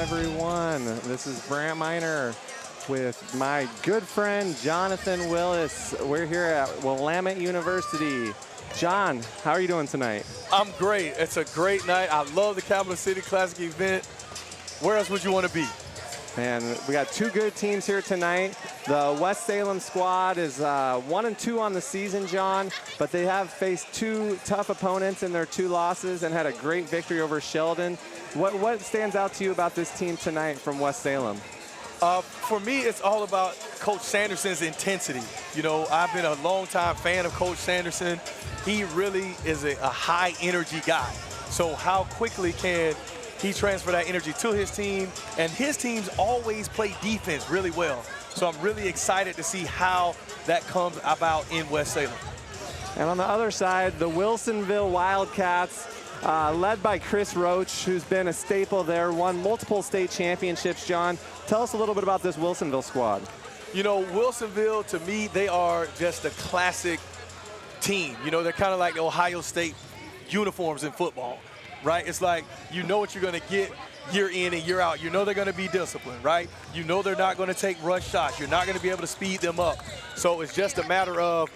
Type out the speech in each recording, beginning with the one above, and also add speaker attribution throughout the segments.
Speaker 1: everyone. This is Brant Miner with my good friend, Jonathan Willis. We're here at Willamette University. John, how are you doing tonight?
Speaker 2: I'm great. It's a great night. I love the Capital City Classic event. Where else would you want to be?
Speaker 1: And we got two good teams here tonight. The West Salem squad is 1-2 on the season, John, but they have faced two tough opponents in their two losses and had a great victory over Sheldon. What stands out to you about this team tonight from West Salem?
Speaker 2: For me, it's all about Coach Sanderson's intensity. You know, I've been a longtime fan of Coach Sanderson. He really is a high energy guy. So how quickly can he transfer that energy to his team? And his teams always play defense really well. So I'm really excited to see how that comes about in West Salem.
Speaker 1: And on the other side, the Wilsonville Wildcats, led by Chris Roach, who's been a staple there, won multiple state championships. John, tell us a little bit about this Wilsonville squad.
Speaker 2: You know, Wilsonville, to me, they are just a classic team. You know, they're kind of like the Ohio State uniforms in football, right? It's like, you know what you're going to get year in and year out. You know they're going to be disciplined, right? You know they're not going to take rush shots. You're not going to be able to speed them up. So it's just a matter of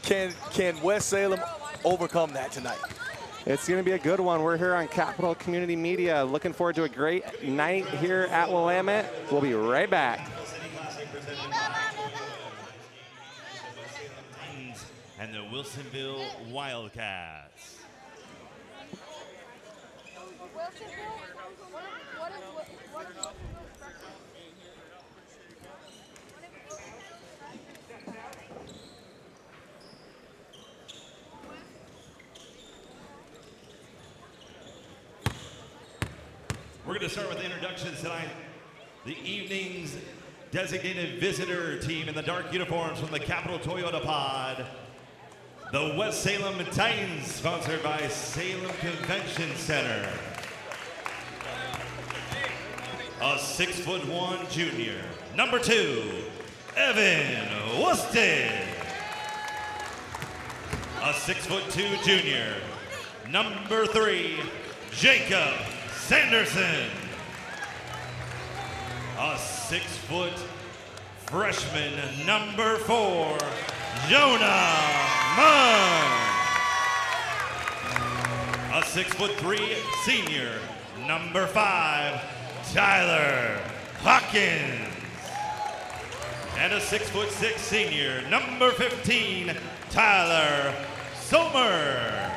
Speaker 2: can West Salem overcome that tonight?
Speaker 1: It's going to be a good one. We're here on Capital Community Media. Looking forward to a great night here at Willamette. We'll be right back.
Speaker 3: And the Wilsonville Wildcats. We're going to start with the introductions tonight. The evening's designated visitor team in the dark uniforms from the Capital Toyota Pod. The West Salem Titans, sponsored by Salem Convention Center. A 6'1" junior. Number 2, Evan Worsted. A 6'2" junior. Number 3, Jacob Sanderson. A 6-foot freshman, number 4, Jonah Munn. A 6'3" senior, number 5, Tyler Hawkins. And a 6'6" senior, number 15, Tyler Sommer.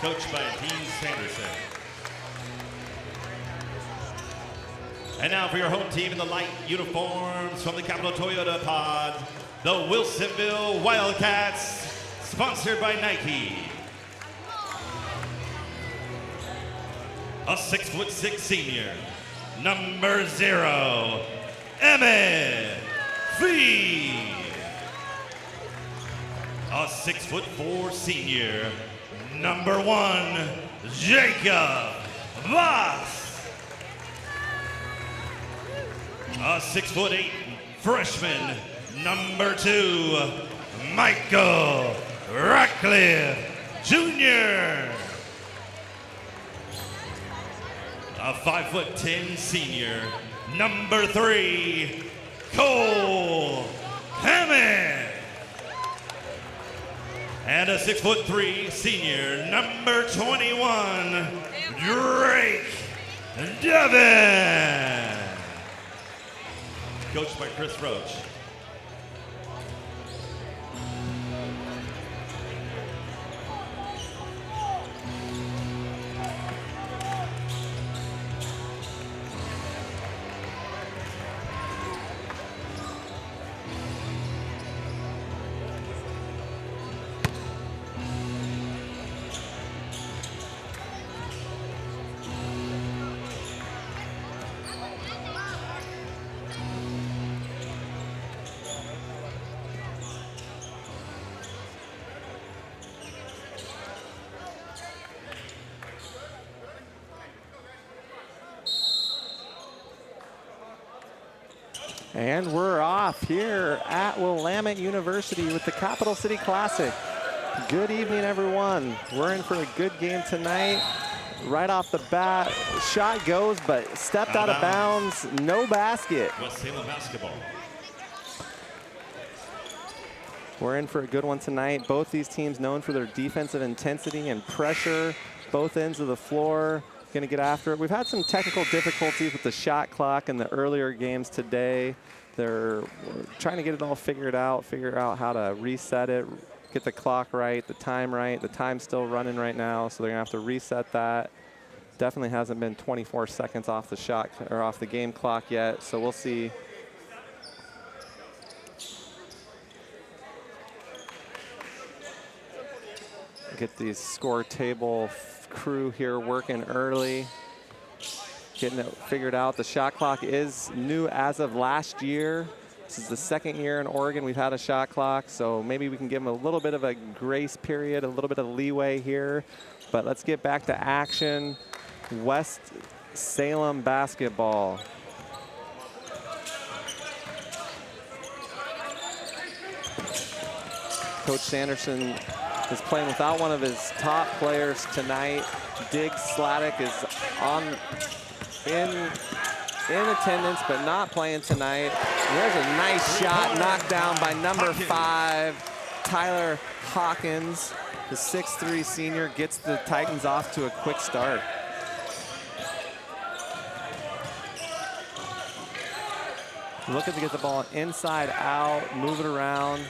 Speaker 3: Coached by Dean Sanderson. And now for your home team in the light uniforms from the Capital Toyota Pod, the Wilsonville Wildcats, sponsored by Nike. A 6'6" senior, number 0, Emmett Fee. A 6'4" senior, number 1, Jacob Voss. A 6'8" freshman, number 2, Michael Ratcliffe Jr. A 5'10" senior, number 3, Cole Hammond. And a 6'3" senior, number 21, Drake Devin. Coached by Chris Roach.
Speaker 1: And we're off here at Willamette University with the Capital City Classic. Good evening, everyone. We're in for a good game tonight. right off the bat. Shot goes, but stepped out of bounds. No basket.
Speaker 3: West Salem basketball.
Speaker 1: We're in for a good one tonight. Both these teams known for their defensive intensity and pressure. Both ends of the floor going to get after it. We've had some technical difficulties with the shot clock in the earlier games today. They're trying to get it all figured out, figure out how to reset it, get the clock right, the time right. The time's still running right now, so they're going to have to reset that. Definitely hasn't been 24 seconds off the shot or off the game clock yet, so we'll see. Get the score table crew here working early, getting it figured out. The shot clock is new as of last year. This is the second year in Oregon we've had a shot clock, so maybe we can give them a little bit of a grace period, a little bit of leeway here. But let's get back to action. West Salem basketball. Coach Sanderson is playing without one of his top players tonight. Diggs Sladek is in attendance, but not playing tonight. And there's a nice shot knocked down by number 5, Tyler Hawkins. The 6'3" senior gets the Titans off to a quick start. Looking to get the ball inside out, move it around.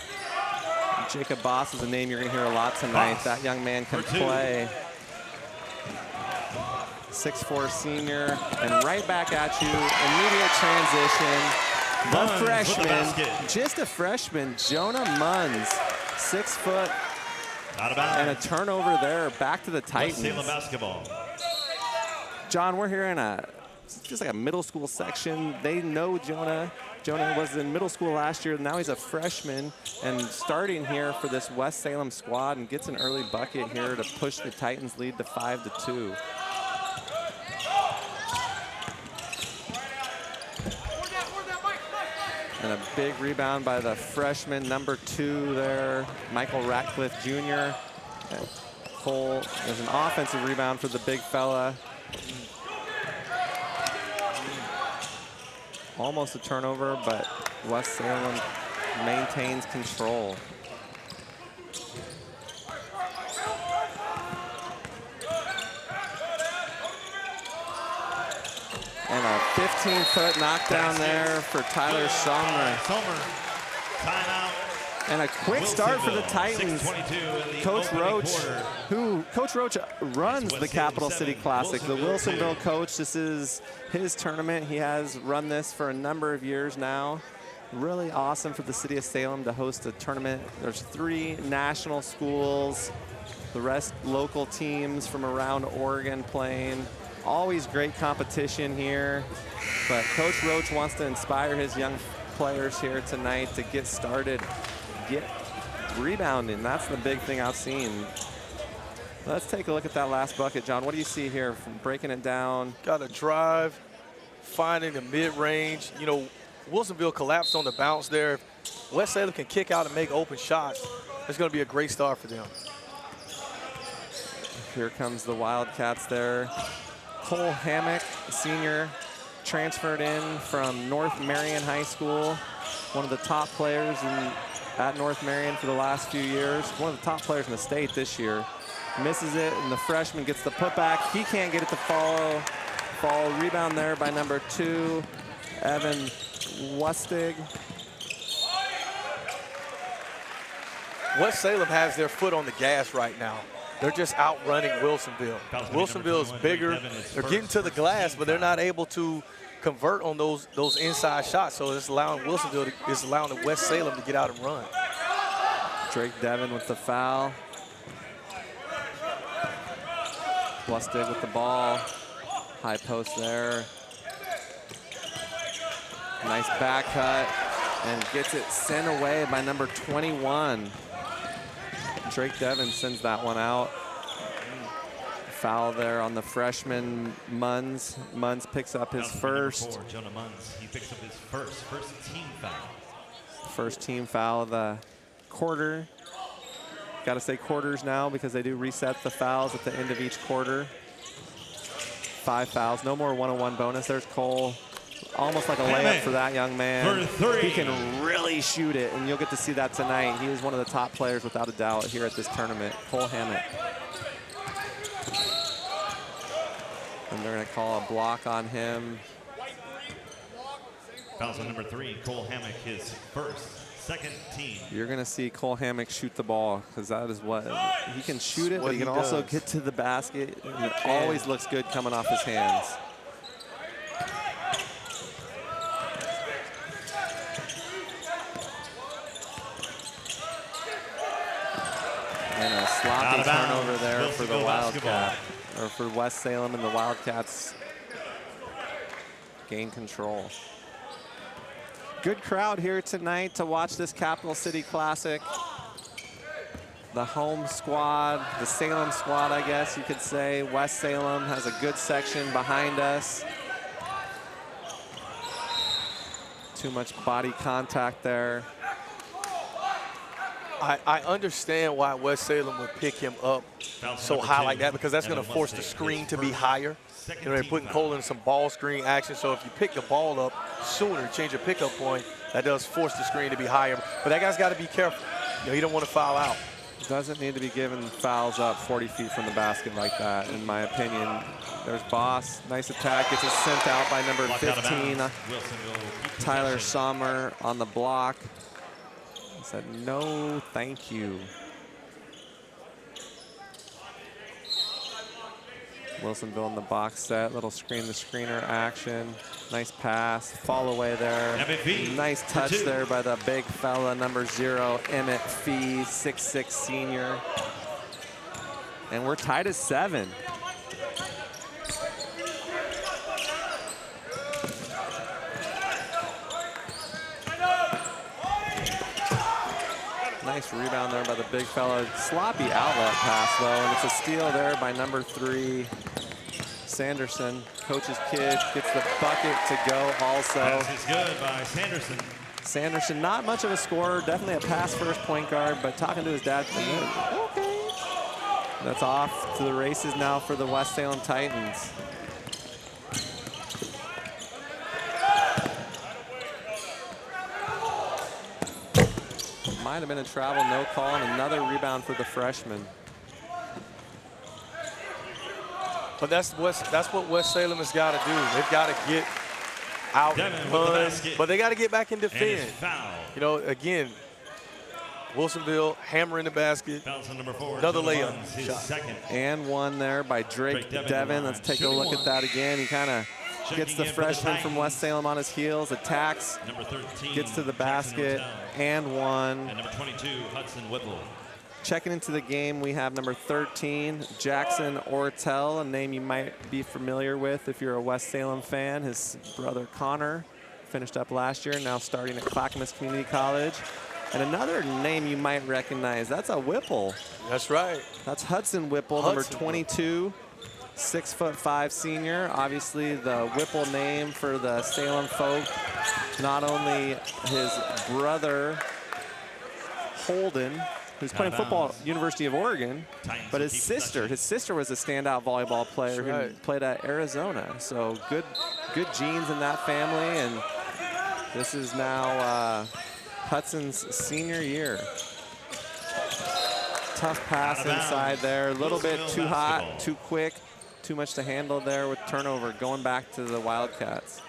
Speaker 1: Jacob Boss is a name you're going to hear a lot tonight. That young man can play. 6'4" senior, and right back at you. Immediate transition. The freshman, just a freshman, Jonah Munns, 6 foot, and a turnover there. Back to the Titans.
Speaker 3: Salem basketball.
Speaker 1: John, we're here in just like a middle school section. They know Jonah. Jonah was in middle school last year. Now he's a freshman and starting here for this West Salem squad, and gets an early bucket here to push the Titans lead to 5-2. And a big rebound by the freshman, number 2 there, Michael Ratcliffe Jr. Cole, there's an offensive rebound for the big fella. Almost a turnover, but West Salem maintains control. And a 15-foot knockdown there for Tyler Sommer.
Speaker 3: Timeout.
Speaker 1: And a quick start for the Titans. Coach Roach runs the Capital City Classic. The Wilsonville coach, this is his tournament. He has run this for a number of years now. Really awesome for the city of Salem to host a tournament. There's 3 national schools, the rest local teams from around Oregon playing. Always great competition here, but Coach Roach wants to inspire his young players here tonight to get started, get rebounding. That's the big thing I've seen. Let's take a look at that last bucket, John. What do you see here from breaking it down?
Speaker 2: Got a drive, finding the mid-range. You know, Wilsonville collapsed on the bounce there. West Salem can kick out and make open shots. It's going to be a great start for them.
Speaker 1: Here comes the Wildcats there. Cole Hammock, senior, transferred in from North Marion High School. One of the top players at North Marion for the last few years. One of the top players in the state this year. Misses it, and the freshman gets the putback. He can't get it to fall. Rebound there by number 2, Evan Lustig.
Speaker 2: West Salem has their foot on the gas right now. They're just outrunning Wilsonville. Wilsonville is bigger. They're getting to the glass, but they're not able to convert on those inside shots. So it's allowing Wilsonville, it's allowing the West Salem to get out and run.
Speaker 1: Drake Devin with the foul. Lustig with the ball. High post there. Nice back cut, and gets it sent away by number 21. Drake Devin sends that one out. Foul there on the freshman, Munns. Munns picks up his first.
Speaker 3: Jonah Munns, he picks up his first team foul.
Speaker 1: First team foul of the quarter. Got to say quarters now because they do reset the fouls at the end of each quarter. 5 fouls. No more one-on-one bonus. There's Cole. Almost like a layup for that young man.
Speaker 3: For 3.
Speaker 1: He can really shoot it, and you'll get to see that tonight. He is one of the top players, without a doubt, here at this tournament. Cole Hammock. And they're going to call a block on him.
Speaker 3: Fouls on number 3, Cole Hammock, his first, second team.
Speaker 1: You're going to see Cole Hammock shoot the ball, because that is what he can shoot it, but he can also get to the basket. And it always looks good coming off his hands. And a sloppy turnover there for the Wildcat, or for West Salem, and the Wildcats gain control. Good crowd here tonight to watch this Capital City Classic. The home squad, the Salem squad, I guess you could say. West Salem has a good section behind us. Too much body contact there.
Speaker 2: I understand why West Salem would pick him up so high like that, because that's going to force the screen to be higher. You know, they're putting Cole in some ball screen action, so if you pick the ball up sooner, change your pickup point, that does force the screen to be higher. But that guy's got to be careful. You know, he don't want to foul out.
Speaker 1: Doesn't need to be giving fouls up 40 feet from the basket like that, in my opinion. There's Boss. Nice attack. Gets it sent out by number 15, Tyler Sommer, on the block. He said, no, thank you. Wilsonville in the box set. Little screen-to-screener action. Nice pass. Fall away there. Nice touch there by the big fella, number 0, Emmett Fee, 6'6" senior. And we're tied at 7. Nice rebound there by the big fella. Sloppy outlet pass, though, and it's a steal there by number 3, Sanderson. Coach's kid gets the bucket to go also.
Speaker 3: Pass is good by Sanderson.
Speaker 1: Sanderson, not much of a scorer, definitely a pass-first point guard, but talking to his dad, okay. That's off to the races now for the West Salem Titans. Might have been a travel, no call, and another rebound for the freshman.
Speaker 2: But that's what West Salem has got to do. They've got to get out and run, but they got to get back and defend. You know, again, Wilsonville hammering the basket. Another layup shot.
Speaker 1: And one there by Drake Devin. Let's take a look at that again. He kind of gets the freshman from West Salem on his heels, attacks, gets to the basket, and one.
Speaker 3: And number 22, Hudson Whipple.
Speaker 1: Checking into the game, we have number 13, Jackson Ortel, a name you might be familiar with if you're a West Salem fan. His brother Connor finished up last year, now starting at Clackamas Community College. And another name you might recognize, that's a Whipple.
Speaker 2: That's right.
Speaker 1: That's Hudson Whipple, number 22, 6'5" senior. Obviously the Whipple name for the Salem folk. Not only his brother Holden, who's playing football at University of Oregon, but his sister was a standout volleyball player who played at Arizona. So good genes in that family, and this is now Hudson's senior year. Tough pass inside there, a little bit too hot, too quick, too much to handle there with turnover, going back to the Wildcats.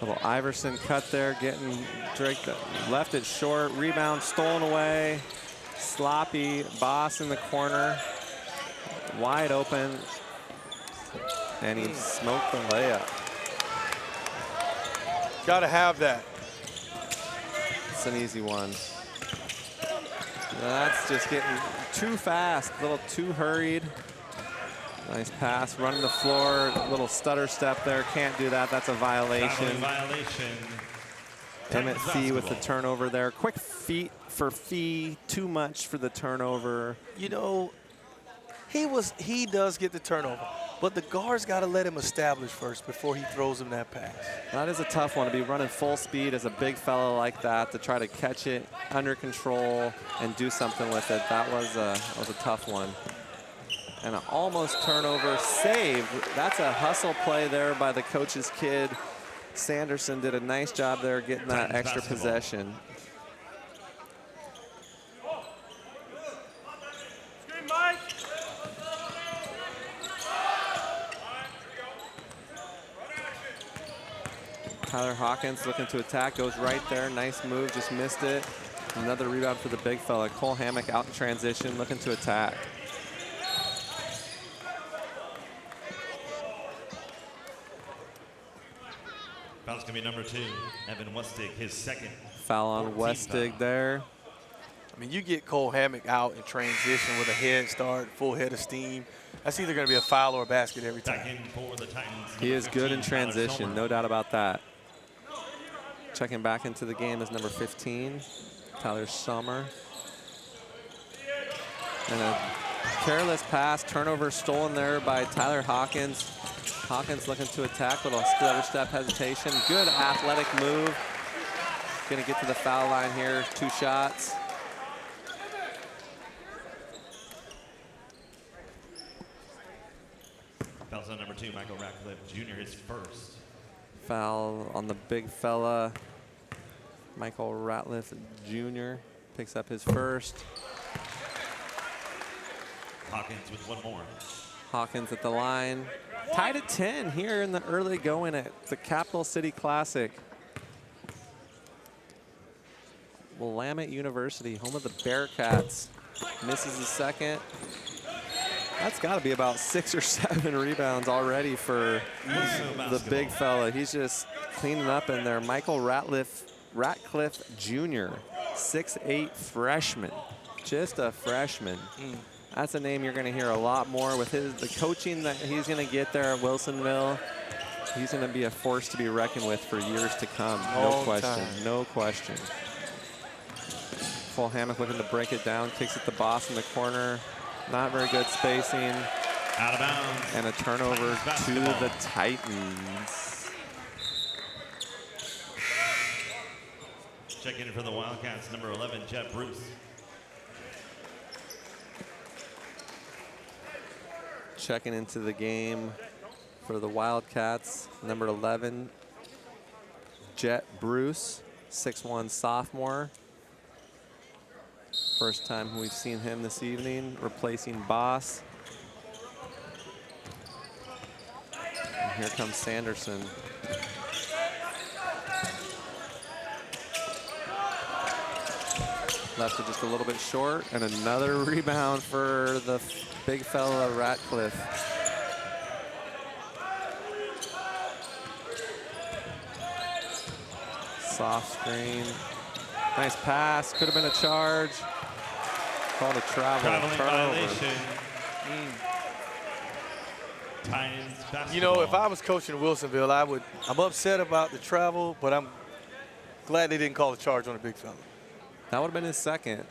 Speaker 1: Little Iverson cut there, getting Drake, left it short, rebound stolen away. Sloppy, Boss in the corner, wide open, and he smoked the layup.
Speaker 2: Gotta have that.
Speaker 1: It's an easy one. That's just getting too fast, a little too hurried. Nice pass, running the floor, little stutter step there. Can't do that, that's a violation. Emmett Fee with the turnover there. Quick feet for Fee, too much for the turnover.
Speaker 2: You know, he does get the turnover, But the guard's got to let him establish first before he throws him that pass.
Speaker 1: That is a tough one to be running full speed as a big fella like that to try to catch it under control and do something with it. That was a tough one. And an almost turnover save. That's a hustle play there by the coach's kid. Sanderson did a nice job there getting that extra possession. Tyler Hawkins looking to attack, goes right there. Nice move, just missed it. Another rebound for the big fella. Cole Hammock out in transition, looking to attack.
Speaker 3: Foul's going to be number 2, Evan Westig, his second.
Speaker 1: Foul on Westig there.
Speaker 2: I mean, you get Cole Hammock out in transition with a head start, full head of steam. That's either going to be a foul or a basket every time.
Speaker 3: Back in for the Titans.
Speaker 1: He is good in
Speaker 3: 15,
Speaker 1: transition, no doubt about that. Checking back into the game is number 15, Tyler Sommer. And a careless pass, turnover stolen there by Tyler Hawkins. Hawkins looking to attack, little stutter step hesitation. Good athletic move. Gonna get to the foul line here, 2 shots.
Speaker 3: Foul's on number 2, Michael Ratcliffe Jr., his first.
Speaker 1: Foul on the big fella. Michael Ratcliffe Jr. picks up his first.
Speaker 3: Hawkins with one more.
Speaker 1: Hawkins at the line. Tied at 10 here in the early going at the Capital City Classic. Willamette University, home of the Bearcats. Misses the second. That's got to be about 6 or 7 rebounds already for the big fella. He's just cleaning up in there. Michael Ratcliffe Jr., 6'8" freshman, just a freshman. That's a name you're going to hear a lot more with the coaching that he's going to get there at Wilsonville. He's going to be a force to be reckoned with for years to come. No question, no question. Cole Hammock looking to break it down, kicks it to Boss in the corner. Not very good spacing.
Speaker 3: Out of bounds.
Speaker 1: And a turnover to the Titans.
Speaker 3: Checking in for the Wildcats, number 11, Jet Bruce.
Speaker 1: Checking into the game for the Wildcats, number 11, Jet Bruce, 6'1" sophomore. First time we've seen him this evening, replacing Boss. And here comes Sanderson. Left it just a little bit short, and another rebound for the big fella Ratcliffe. Soft screen. Nice pass, could have been a charge. Called a traveling
Speaker 3: violation. Titans basketball.
Speaker 2: You know, if I was coaching Wilsonville, I'm upset about the travel, but I'm glad they didn't call the charge on the big fella.
Speaker 1: That would have been his second.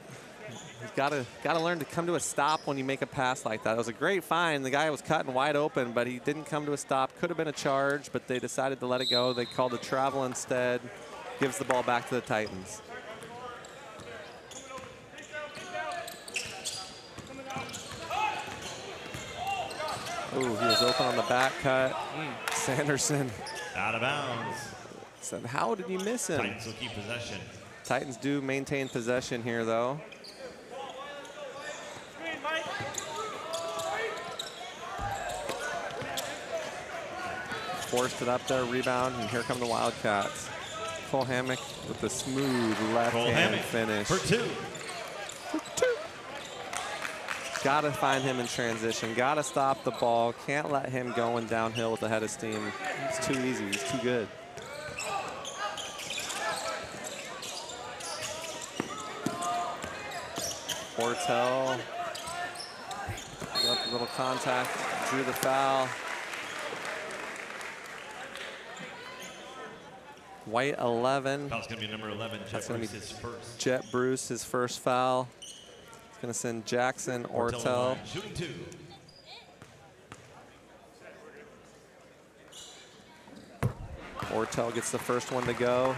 Speaker 1: He's got to learn to come to a stop when you make a pass like that. It was a great find. The guy was cutting wide open, but he didn't come to a stop. Could have been a charge, but they decided to let it go. They called a travel instead. Gives the ball back to the Titans. Ooh, he was open on the back cut. Sanderson.
Speaker 3: Out of bounds.
Speaker 1: Said, how did you miss him?
Speaker 3: Titans will keep possession.
Speaker 1: Titans do maintain possession here, though. Forced it up there, rebound, and here come the Wildcats. Cole Hammock with the smooth left-hand finish.
Speaker 3: For 2.
Speaker 1: Got to find him in transition. Got to stop the ball. Can't let him going downhill with the head of steam. It's too easy. He's too good. Ortel. Got a little contact. Drew the foul. White 11.
Speaker 3: Foul's going to be number 11, Jet Bruce, his first.
Speaker 1: Jet Bruce, his first foul. It's going to send Jackson Ortel.
Speaker 3: Shooting 2.
Speaker 1: Ortel gets the first one to go.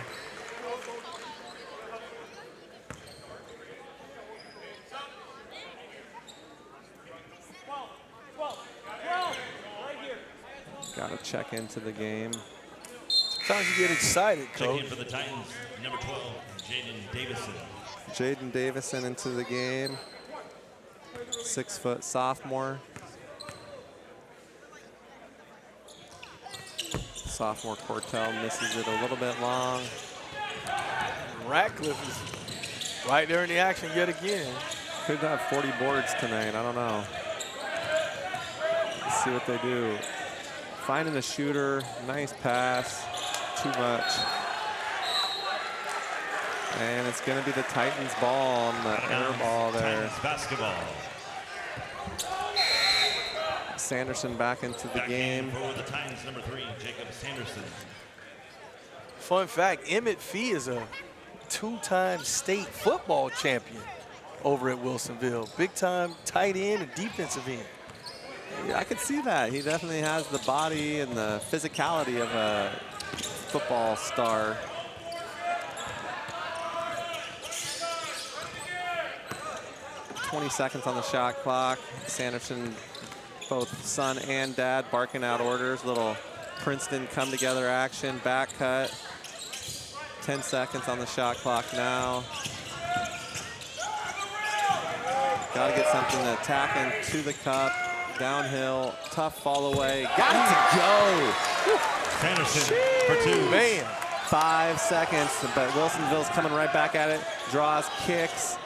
Speaker 1: Got to check into the game.
Speaker 2: Sometimes you get excited, Coach.
Speaker 3: Check in for the Titans, number 12, Jaden Davison.
Speaker 1: Jaden Davison into the game. 6-foot sophomore. Sophomore Cortell misses it a little bit long.
Speaker 2: Ratcliffe is right there in the action yet again.
Speaker 1: Could have 40 boards tonight. I don't know. Let's see what they do. Finding the shooter. Nice pass. Too much. And it's going to be the Titans ball on the air ball there.
Speaker 3: Titans basketball.
Speaker 1: Sanderson back into the game.
Speaker 3: For the Titans, number 3, Jacob Sanderson.
Speaker 2: Fun fact, Emmett Fee is a 2-time state football champion over at Wilsonville. Big time tight end and defensive end.
Speaker 1: Yeah, I could see that. He definitely has the body and the physicality of a football star. "20 seconds on the shot clock. Sanderson, both son and dad, barking out orders. Little Princeton come together action, back cut. 10 seconds on the shot clock now. Got to get something to attack into the cup. Downhill, tough fall away. Got it to go.
Speaker 3: Sanderson for 2.
Speaker 2: Man.
Speaker 1: 5 seconds, but Wilsonville's coming right back at it. Draws, kicks.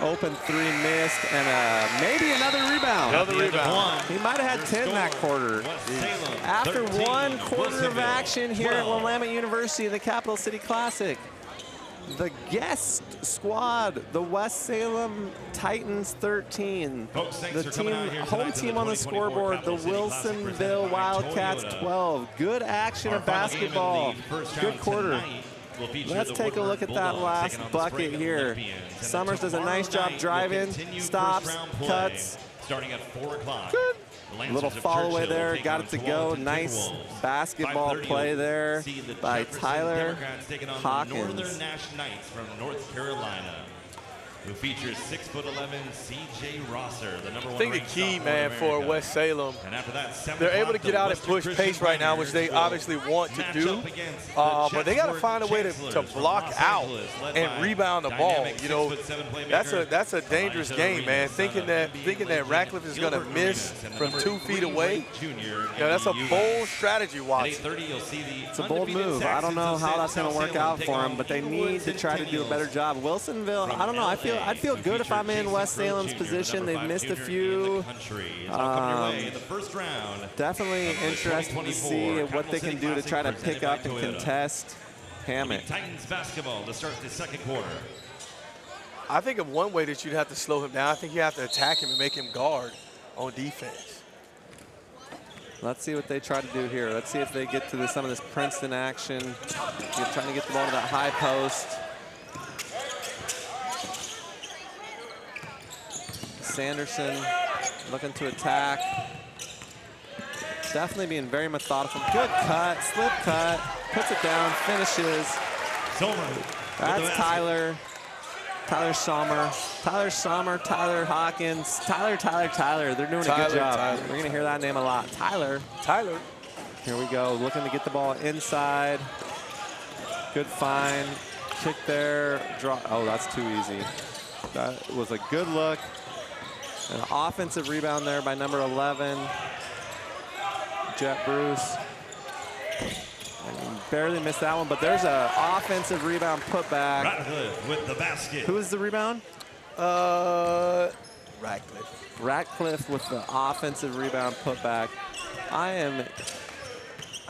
Speaker 1: Open 3 missed, and maybe another rebound.
Speaker 2: Another rebound.
Speaker 1: He might have had 10 that quarter. After
Speaker 3: 13,
Speaker 1: 1 quarter of
Speaker 3: Wilsonville,
Speaker 1: action here at
Speaker 3: 12.
Speaker 1: Willamette University, the Capital City Classic. The guest squad, the West Salem Titans 13.
Speaker 3: Folks, thanks
Speaker 1: The
Speaker 3: for coming
Speaker 1: team,
Speaker 3: out here
Speaker 1: home
Speaker 3: tonight to
Speaker 1: team
Speaker 3: the
Speaker 1: on the
Speaker 3: 2024
Speaker 1: scoreboard, the
Speaker 3: Capital City Classic presented
Speaker 1: Wilsonville
Speaker 3: by
Speaker 1: Wildcats
Speaker 3: Toyota.
Speaker 1: 12. Good action
Speaker 3: Our
Speaker 1: of
Speaker 3: final game in the
Speaker 1: basketball.
Speaker 3: first
Speaker 1: Good
Speaker 3: round
Speaker 1: quarter.
Speaker 3: tonight will feature
Speaker 1: Let's
Speaker 3: the
Speaker 1: take a
Speaker 3: Woodward
Speaker 1: look at that
Speaker 3: Bulldogs
Speaker 1: last
Speaker 3: taking on the
Speaker 1: bucket
Speaker 3: Sprague
Speaker 1: here.
Speaker 3: Olympians. And then
Speaker 1: Summers does a nice
Speaker 3: tomorrow
Speaker 1: job
Speaker 3: night
Speaker 1: driving,
Speaker 3: will continue
Speaker 1: stops,
Speaker 3: first round play,
Speaker 1: cuts.
Speaker 3: starting at 4 o'clock.
Speaker 1: Good.
Speaker 3: The Lancers
Speaker 1: Little
Speaker 3: of
Speaker 1: fall away
Speaker 3: Churchill
Speaker 1: there,
Speaker 3: take
Speaker 1: got
Speaker 3: on
Speaker 1: it to go.
Speaker 3: Tualatin
Speaker 1: Nice
Speaker 3: Timberwolves.
Speaker 1: basketball
Speaker 3: 5:30
Speaker 1: play there
Speaker 3: will see the
Speaker 1: by
Speaker 3: Jefferson
Speaker 1: Tyler
Speaker 3: Democrats taking on
Speaker 1: Hawkins.
Speaker 3: the Northern Nash Knights from North Carolina, who features 6'11" C.J. Rosser, the number 1
Speaker 2: I think the
Speaker 3: ranked
Speaker 2: key,
Speaker 3: sophomore
Speaker 2: man,
Speaker 3: in
Speaker 2: for
Speaker 3: America.
Speaker 2: West Salem,
Speaker 3: And after that, 7
Speaker 2: they're able to
Speaker 3: o'clock,
Speaker 2: get
Speaker 3: the
Speaker 2: out and
Speaker 3: Western
Speaker 2: push
Speaker 3: Christian
Speaker 2: pace right now, which they
Speaker 3: Pioneers will
Speaker 2: obviously want to
Speaker 3: match
Speaker 2: do.
Speaker 3: up against the
Speaker 2: But they got to
Speaker 3: Chatsworth
Speaker 2: find a way to
Speaker 3: Chancellors from
Speaker 2: block
Speaker 3: Los
Speaker 2: out
Speaker 3: Angeles, led
Speaker 2: and
Speaker 3: by
Speaker 2: rebound the ball.
Speaker 3: dynamic
Speaker 2: You know,
Speaker 3: 6'7" playmaker
Speaker 2: that's a dangerous
Speaker 3: Elijah
Speaker 2: game, man.
Speaker 3: Arenas,
Speaker 2: Thinking
Speaker 3: son
Speaker 2: that
Speaker 3: of NBA
Speaker 2: thinking that
Speaker 3: legend
Speaker 2: Ratcliffe is going to
Speaker 3: Gilbert
Speaker 2: miss
Speaker 3: Arenas, and the
Speaker 2: from
Speaker 3: number
Speaker 2: 2 feet
Speaker 3: 3
Speaker 2: away.
Speaker 3: ranked junior
Speaker 2: Yeah, that's a
Speaker 3: in the
Speaker 2: bold
Speaker 3: US.
Speaker 2: strategy,
Speaker 3: At
Speaker 2: Watson.
Speaker 3: 8:30, you'll see the
Speaker 1: It's a bold move. I don't know how that's going to work out for them, but they need to try to do a better job. Wilsonville, I don't know. I'd feel good if I'm in West Salem's position. They've missed a few. Definitely interested to see what they can do to try to pick up and contest Hammett.
Speaker 3: Titans basketball to start the second quarter.
Speaker 2: I think of one way that you'd have to slow him down. I think you have to attack him and make him guard on defense.
Speaker 1: Let's see what they try to do here. Let's see if they get to some of this Princeton action. Trying to get the ball to that high post. Sanderson looking to attack. Definitely being very methodical. Good cut, slip cut, puts it down, finishes. That's Tyler. Tyler Sommer. Tyler Hawkins. Tyler. They're doing a good job. We're going to hear that name a lot. Tyler. Here we go. Looking to get the ball inside. Good find. Kick there. Draw. Oh, that's too easy. That was a good look. An offensive rebound there by number 11. Jet Bruce. And barely missed that one, but there's an offensive rebound putback.
Speaker 3: Ratcliffe with the basket.
Speaker 1: Who is the rebound? Ratcliffe with the offensive rebound putback. I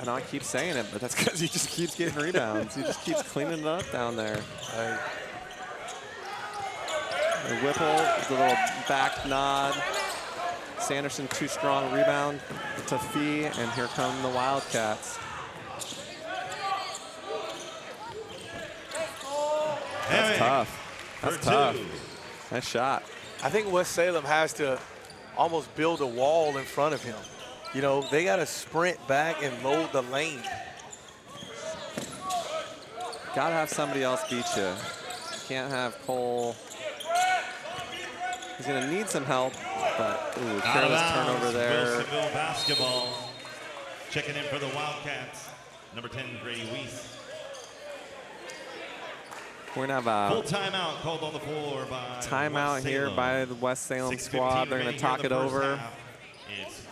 Speaker 1: know I keep saying it, but that's because he just keeps getting rebounds. He just keeps cleaning it up down there. The Whipple, the little back nod. Sanderson, too strong rebound to Fee, and here come the Wildcats. That's tough. That's tough. Nice shot.
Speaker 2: I think West Salem has to almost build a wall in front of him. You know, they got to sprint back and load the lane.
Speaker 1: Gotta have somebody else beat you. Can't have Cole. He's gonna need some help, but ooh, careless turnover there.
Speaker 3: Wilsonville basketball. Checking in for the Wildcats. Number 10, Grady Weiss.
Speaker 1: We're gonna have a
Speaker 3: full timeout called on the floor by
Speaker 1: timeout here by the West Salem squad. They're gonna talk it over.
Speaker 3: It's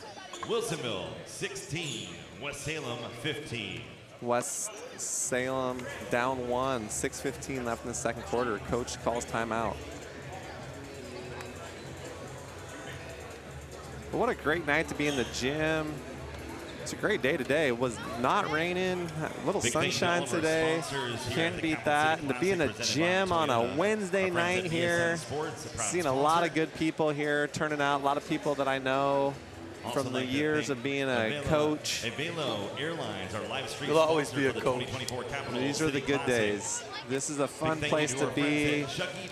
Speaker 3: Wilsonville 16, West Salem 15.
Speaker 1: West Salem down 1, 6:15 left in the second quarter. Coach calls timeout. But what a great night to be in the gym. It's a great day today. It was not raining, a little sunshine today. Can't beat that. And to be in the gym on a Wednesday night here, seeing a lot of good people here turning out, a lot of people that I know from the years of being a coach.
Speaker 2: You'll always be a coach.
Speaker 1: These are the good days. This is a fun place to be.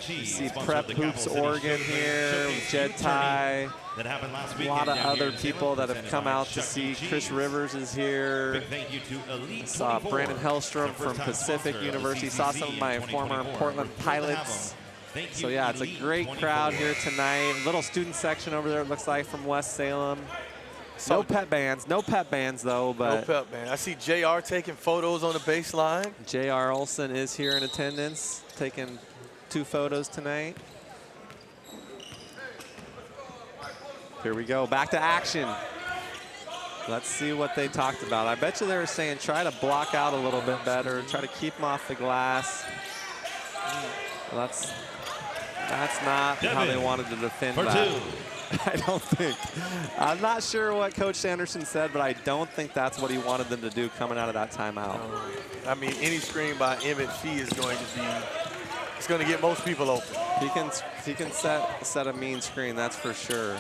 Speaker 1: You see Prep Hoops Oregon here with Jed Ty. A lot of other people that have come out to see. Chris Rivers is here. Saw Brandon Hellstrom from Pacific University. Saw some of my former Portland Pilots. So yeah, it's a great crowd here tonight. Little student section over there, it looks like, from West Salem. No pep bands though, but
Speaker 2: no pep band. I see JR taking photos on the baseline.
Speaker 1: JR Olson is here in attendance, taking 2 photos tonight. Here we go, back to action. Let's see what they talked about. I bet you they were saying try to block out a little bit better, try to keep them off the glass. Well, that's not how they wanted to defend that. I don't think. I'm not sure what Coach Sanderson said, but I don't think that's what he wanted them to do coming out of that timeout.
Speaker 2: I mean, any screen by Emmett Fee is going to be, it's going to get most people open.
Speaker 1: He can set a mean screen, that's for sure.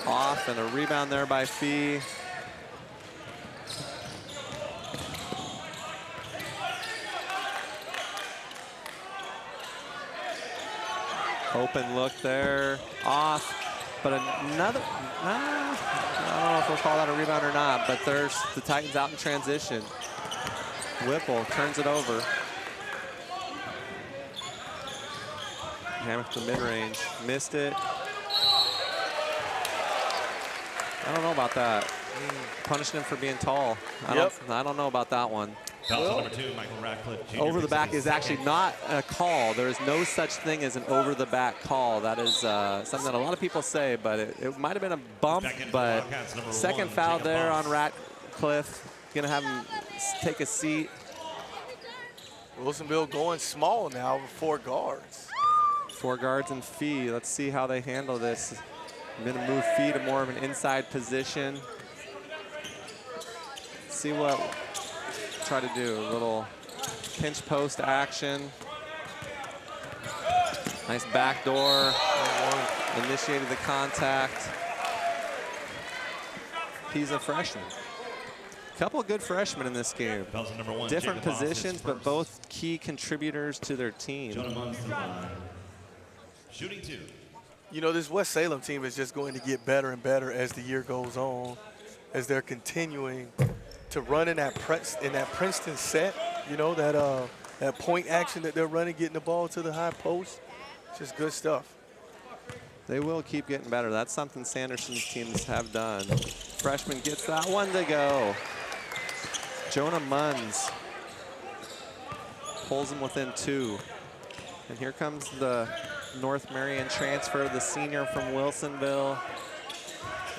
Speaker 1: Off, and a rebound there by Fee. Open look there, off, but another, I don't know if we'll call that a rebound or not, but there's the Titans out in transition. Whipple turns it over. Hammer to mid-range, missed it. I don't know about that. Punishing him for being tall. I don't know about that one.
Speaker 3: Number 2, Michael Radcliffe, Jr.
Speaker 1: Over the back is actually not a call. There is no such thing as an over the back call. That is something that a lot of people say, but it might have been a bump, but second foul there on Radcliffe. Gonna have him take a seat.
Speaker 2: Wilsonville going small now with 4 guards.
Speaker 1: 4 guards and Fee. Let's see how they handle this. I'm gonna move Fee to more of an inside position. See what try to do. A little pinch post action. Nice backdoor. Initiated the contact. He's a freshman. Couple of good freshmen in this game. Different positions, but both key contributors to their team.
Speaker 3: Shooting 2.
Speaker 2: You know, this West Salem team is just going to get better and better as the year goes on, as they're continuing to run in that Princeton set. You know, that point action that they're running, getting the ball to the high post. Just good stuff.
Speaker 1: They will keep getting better. That's something Sanderson's teams have done. Freshman gets that one to go. Jonah Munns pulls him within 2. And here comes the North Marion transfer, the senior from Wilsonville.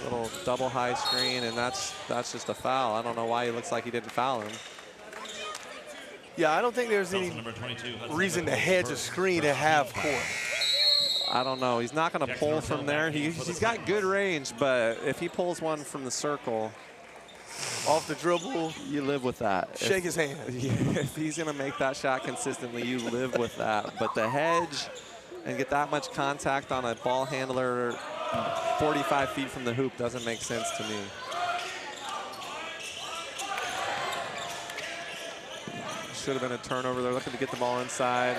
Speaker 1: Little double high screen, and that's just a foul. I don't know why he looks like he didn't foul him.
Speaker 2: Yeah, I don't think there's any reason to hedge a screen at half court.
Speaker 1: I don't know. He's not going to pull from there. He's got good range, but if he pulls one from the circle,
Speaker 2: off the dribble,
Speaker 1: you live with that.
Speaker 2: Shake his hand.
Speaker 1: If he's going to make that shot consistently, you live with that. But the hedge and get that much contact on a ball handler 45 feet from the hoop doesn't make sense to me. Should have been a turnover. They're looking to get the ball inside.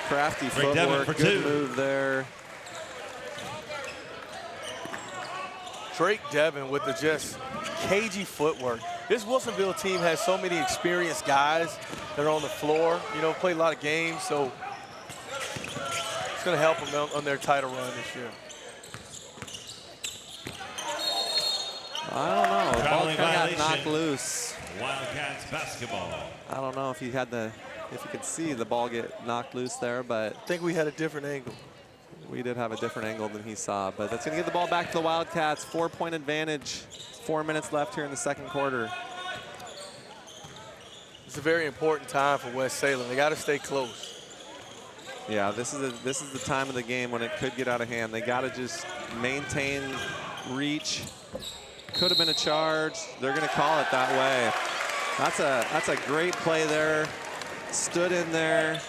Speaker 1: Crafty footwork, good move there.
Speaker 2: Drake Devin with the just cagey footwork. This Wilsonville team has so many experienced guys that are on the floor, you know, play a lot of games, so it's going to help them on their title run this year.
Speaker 1: I don't know. The ball
Speaker 3: Traveling
Speaker 1: kind of got
Speaker 3: violation.
Speaker 1: knocked loose.
Speaker 3: Wildcats basketball.
Speaker 1: I don't know if you could see the ball get knocked loose there, but
Speaker 2: I think we had a different angle.
Speaker 1: we did have a different angle than he saw. But that's going to give the ball back to the Wildcats. 4-point advantage. 4 minutes left here in the second quarter.
Speaker 2: It's a very important time for West Salem. They got to stay close.
Speaker 1: Yeah, this is the time of the game when it could get out of hand. They got to just maintain reach. Could have been a charge. They're going to call it that way. That's a great play there. Stood in there,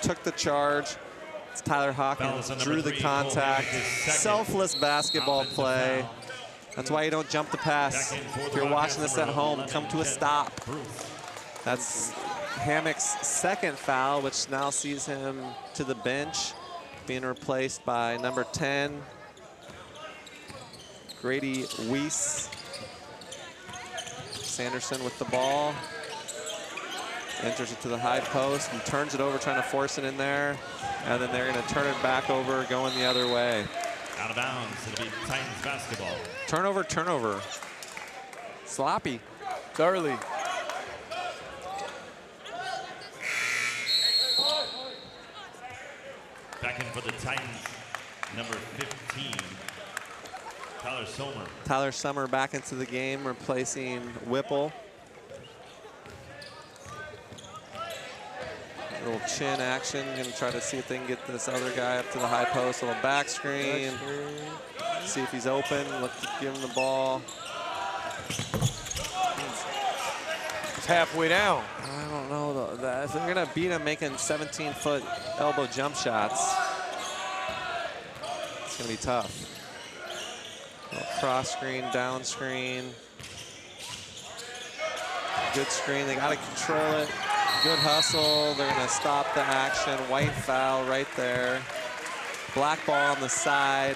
Speaker 1: took the charge. It's Tyler Hawkins, drew the contact. Selfless basketball play. That's why you don't jump the pass. If you're watching this at home, come to a stop. That's Hammock's second foul, which now sees him to the bench, being replaced by number 10, Grady Weiss. Sanderson with the ball. Enters it to the high post and turns it over, trying to force it in there. And then they're going to turn it back over, going the other way.
Speaker 3: Out of bounds. It'll be Titans basketball.
Speaker 1: Turnover. Sloppy.
Speaker 2: It's early.
Speaker 3: Back in for the Titans, number 15, Tyler Sommer.
Speaker 1: Tyler Sommer back into the game, replacing Whipple. A little chin action. Going to try to see if they can get this other guy up to the high post. A little back screen. See if he's open. Look to give him the ball.
Speaker 2: It's halfway down.
Speaker 1: I don't know, though. They're going to beat him making 17-foot elbow jump shots. It's going to be tough. Cross screen, down screen. Good screen. They got to control it. Good hustle. They're going to stop the action. White foul right there. Black ball on the side.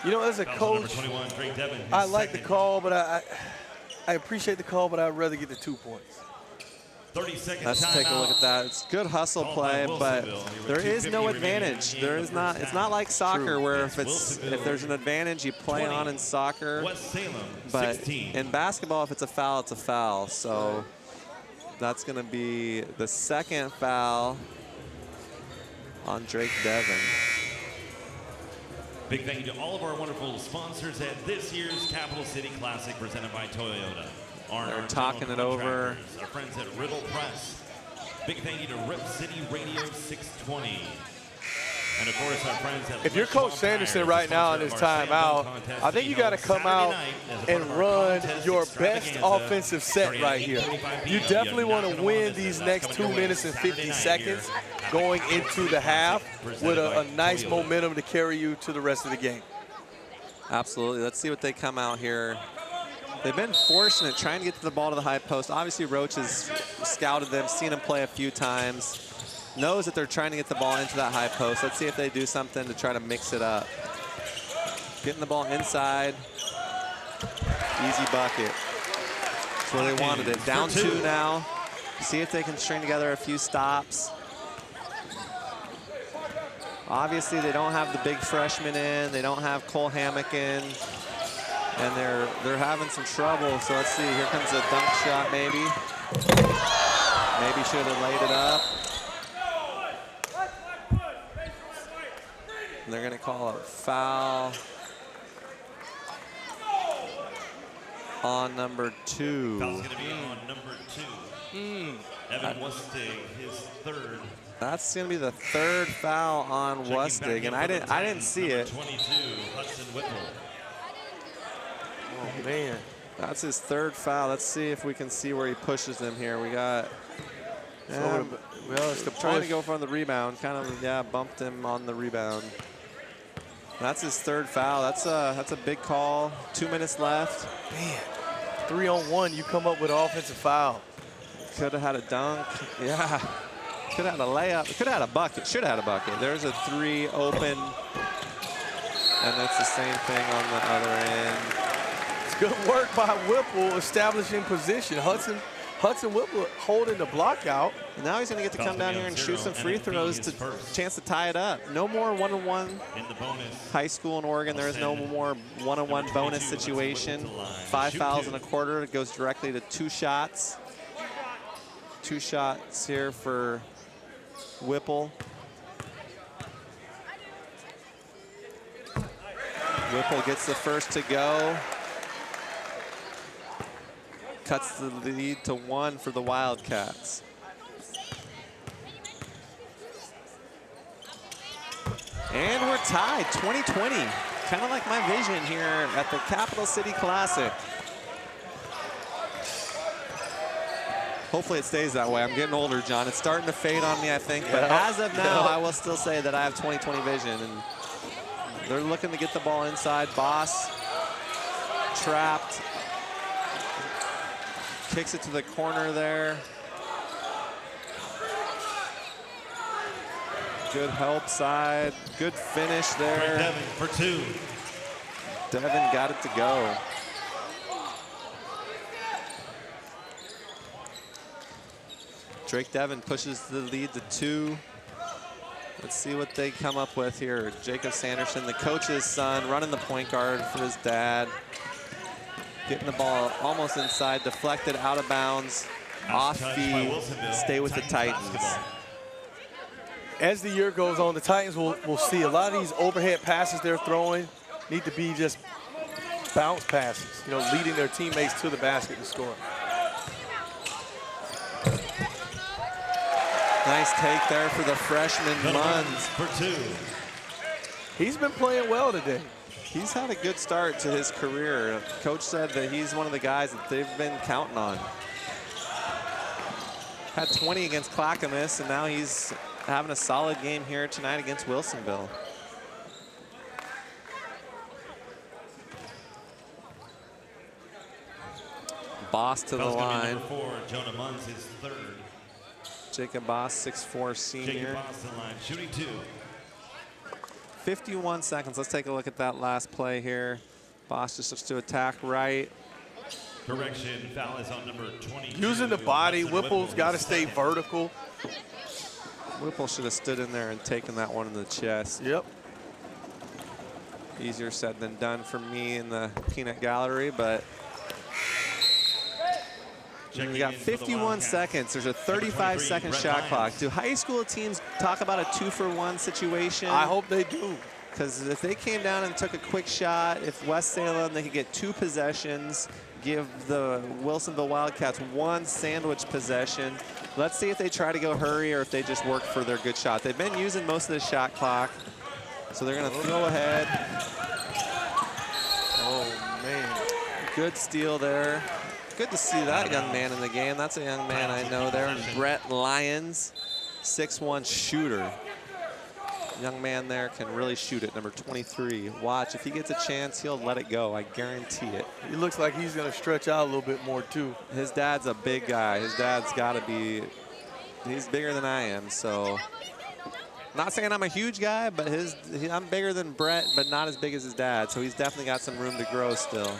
Speaker 2: You know, as a coach,
Speaker 3: 21, Drake Devin,
Speaker 2: I like the call, but I appreciate the call, but I'd rather get the 2 points.
Speaker 3: 30 seconds.
Speaker 1: Let's take a look at that. It's good hustle play, but there is no advantage. There is not. It's not like soccer where if there's an advantage, you play on in soccer.
Speaker 3: West Salem,
Speaker 1: But
Speaker 3: 16.
Speaker 1: in basketball, if it's a foul, it's a foul. So that's going to be the second foul on Drake Devin.
Speaker 3: Big thank you to all of our wonderful sponsors at this year's Capital City Classic presented by Toyota.
Speaker 1: They're talking it over.
Speaker 3: Our friends at Riddle Press. Big thank you to Rip City Radio 620. And of course, our friends at
Speaker 2: If you're Coach Sanderson right now in this timeout, I think you got to come out and run your best offensive set right here. You definitely want to win these next 2 minutes and 50 seconds going into the half with a nice momentum to carry you to the rest of the game.
Speaker 1: Absolutely. Let's see what they come out here. They've been forcing it, trying to get to the ball to the high post. Obviously, Roach has scouted them, seen them play a few times, knows that they're trying to get the ball into that high post. Let's see if they do something to try to mix it up. Getting the ball inside. Easy bucket. That's where they wanted it. Down 2 now. See if they can string together a few stops. Obviously, they don't have the big freshman in. They don't have Cole Hammock in. And they're having some trouble. So let's see. Here comes a dunk shot, maybe. Maybe should have laid it up. And they're going to call a foul on number 2.
Speaker 3: Foul's going to be on number 2. Evan Lustig, his third.
Speaker 1: That's going to be the third foul on Lustig, and I didn't see it.
Speaker 3: 22, Hudson Whipple.
Speaker 2: Oh, man.
Speaker 1: That's his third foul. Let's see if we can see where he pushes them here. We got,
Speaker 2: Well, it's the
Speaker 1: trying to
Speaker 2: push.
Speaker 1: go for the rebound. Kind of, bumped him on the rebound. That's his third foul. That's a big call. 2 minutes left.
Speaker 2: Man, 3-on-1, you come up with an offensive foul.
Speaker 1: Could have had a dunk. Yeah. Could have had a layup. Could have had a bucket. Should have had a bucket. There's a 3 open. And that's the same thing on the other end.
Speaker 2: It's good work by Whipple establishing position. Hudson Whipple holding the block out.
Speaker 1: And now he's going to get to come down here and shoot some free throws to chance to tie it up. No more one-on-one. High school in Oregon, there is no more one-on-one bonus situation. 5 fouls in a quarter. It goes directly to 2 shots. 2 shots here for Whipple. Whipple gets the first to go. Cuts the lead to 1 for the Wildcats. And we're tied, 2020. Kind of like my vision here at the Capital City Classic. Hopefully it stays that way. I'm getting older, John. It's starting to fade on me, I think. But as of now, I will still say that I have 2020 vision. And they're looking to get the ball inside. Boss trapped. Kicks it to the corner there. Good help side. Good finish there.
Speaker 3: Devin for 2.
Speaker 1: Devin got it to go. Drake Devin pushes the lead to 2. Let's see what they come up with here. Jacob Sanderson, the coach's son, running the point guard for his dad. Getting the ball almost inside, deflected out of bounds, off feet, stay with the Titans.
Speaker 2: As the year goes on, the Titans will see a lot of these overhead passes they're throwing need to be just bounce passes, you know, leading their teammates to the basket to score.
Speaker 1: Nice take there for the freshman Munns.
Speaker 3: For 2.
Speaker 2: He's been playing well today.
Speaker 1: He's had a good start to his career. Coach said that he's one of the guys that they've been counting on. Had 20 against Clackamas, and now he's having a solid game here tonight against Wilsonville. Boss to the line.
Speaker 3: Number 4, Jonah Munns, his 3rd.
Speaker 1: Jacob Boss, 6'4" senior.
Speaker 3: Jacob Boss to the line, shooting 2.
Speaker 1: 51 seconds. Let's take a look at that last play here. Boss just looks to attack right.
Speaker 3: Correction, foul is on number 20.
Speaker 2: Using the body, Whipple's got to stay vertical.
Speaker 1: Whipple should have stood in there and taken that one in the chest.
Speaker 2: Yep.
Speaker 1: Easier said than done for me in the peanut gallery, but we got 51 seconds. There's a 35-second shot clock. Do high school teams talk about a 2-for-1 situation?
Speaker 2: I hope they do.
Speaker 1: Because if they came down and took a quick shot, if West Salem, they could get 2 possessions, give the Wilsonville Wildcats 1 sandwich possession. Let's see if they try to go hurry or if they just work for their good shot. They've been using most of the shot clock, so they're going to throw ahead.
Speaker 2: Oh, man.
Speaker 1: Good steal there. Good to see that young man in the game. That's a young man I know there. And Brett Lyons, 6'1" shooter. Young man there can really shoot it, number 23. Watch, if he gets a chance, he'll let it go. I guarantee it.
Speaker 2: He looks like he's going to stretch out a little bit more, too.
Speaker 1: His dad's a big guy. His dad's got to be, he's bigger than I am, so. Not saying I'm a huge guy, but I'm bigger than Brett, but not as big as his dad, so he's definitely got some room to grow still.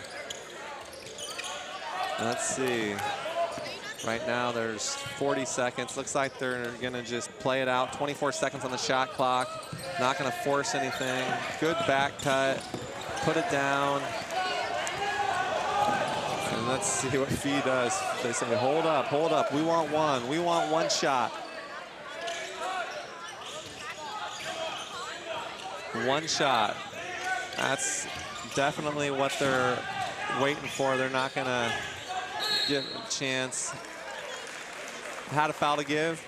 Speaker 1: Let's see. Right now there's 40 seconds. Looks like they're gonna just play it out. 24 seconds on the shot clock. Not gonna force anything. Good back cut. Put it down. And let's see what Fee does. They say, hold up, hold up. We want 1. We want 1 shot. 1 shot. That's definitely what they're waiting for. They're not gonna get a chance. Had a foul to give.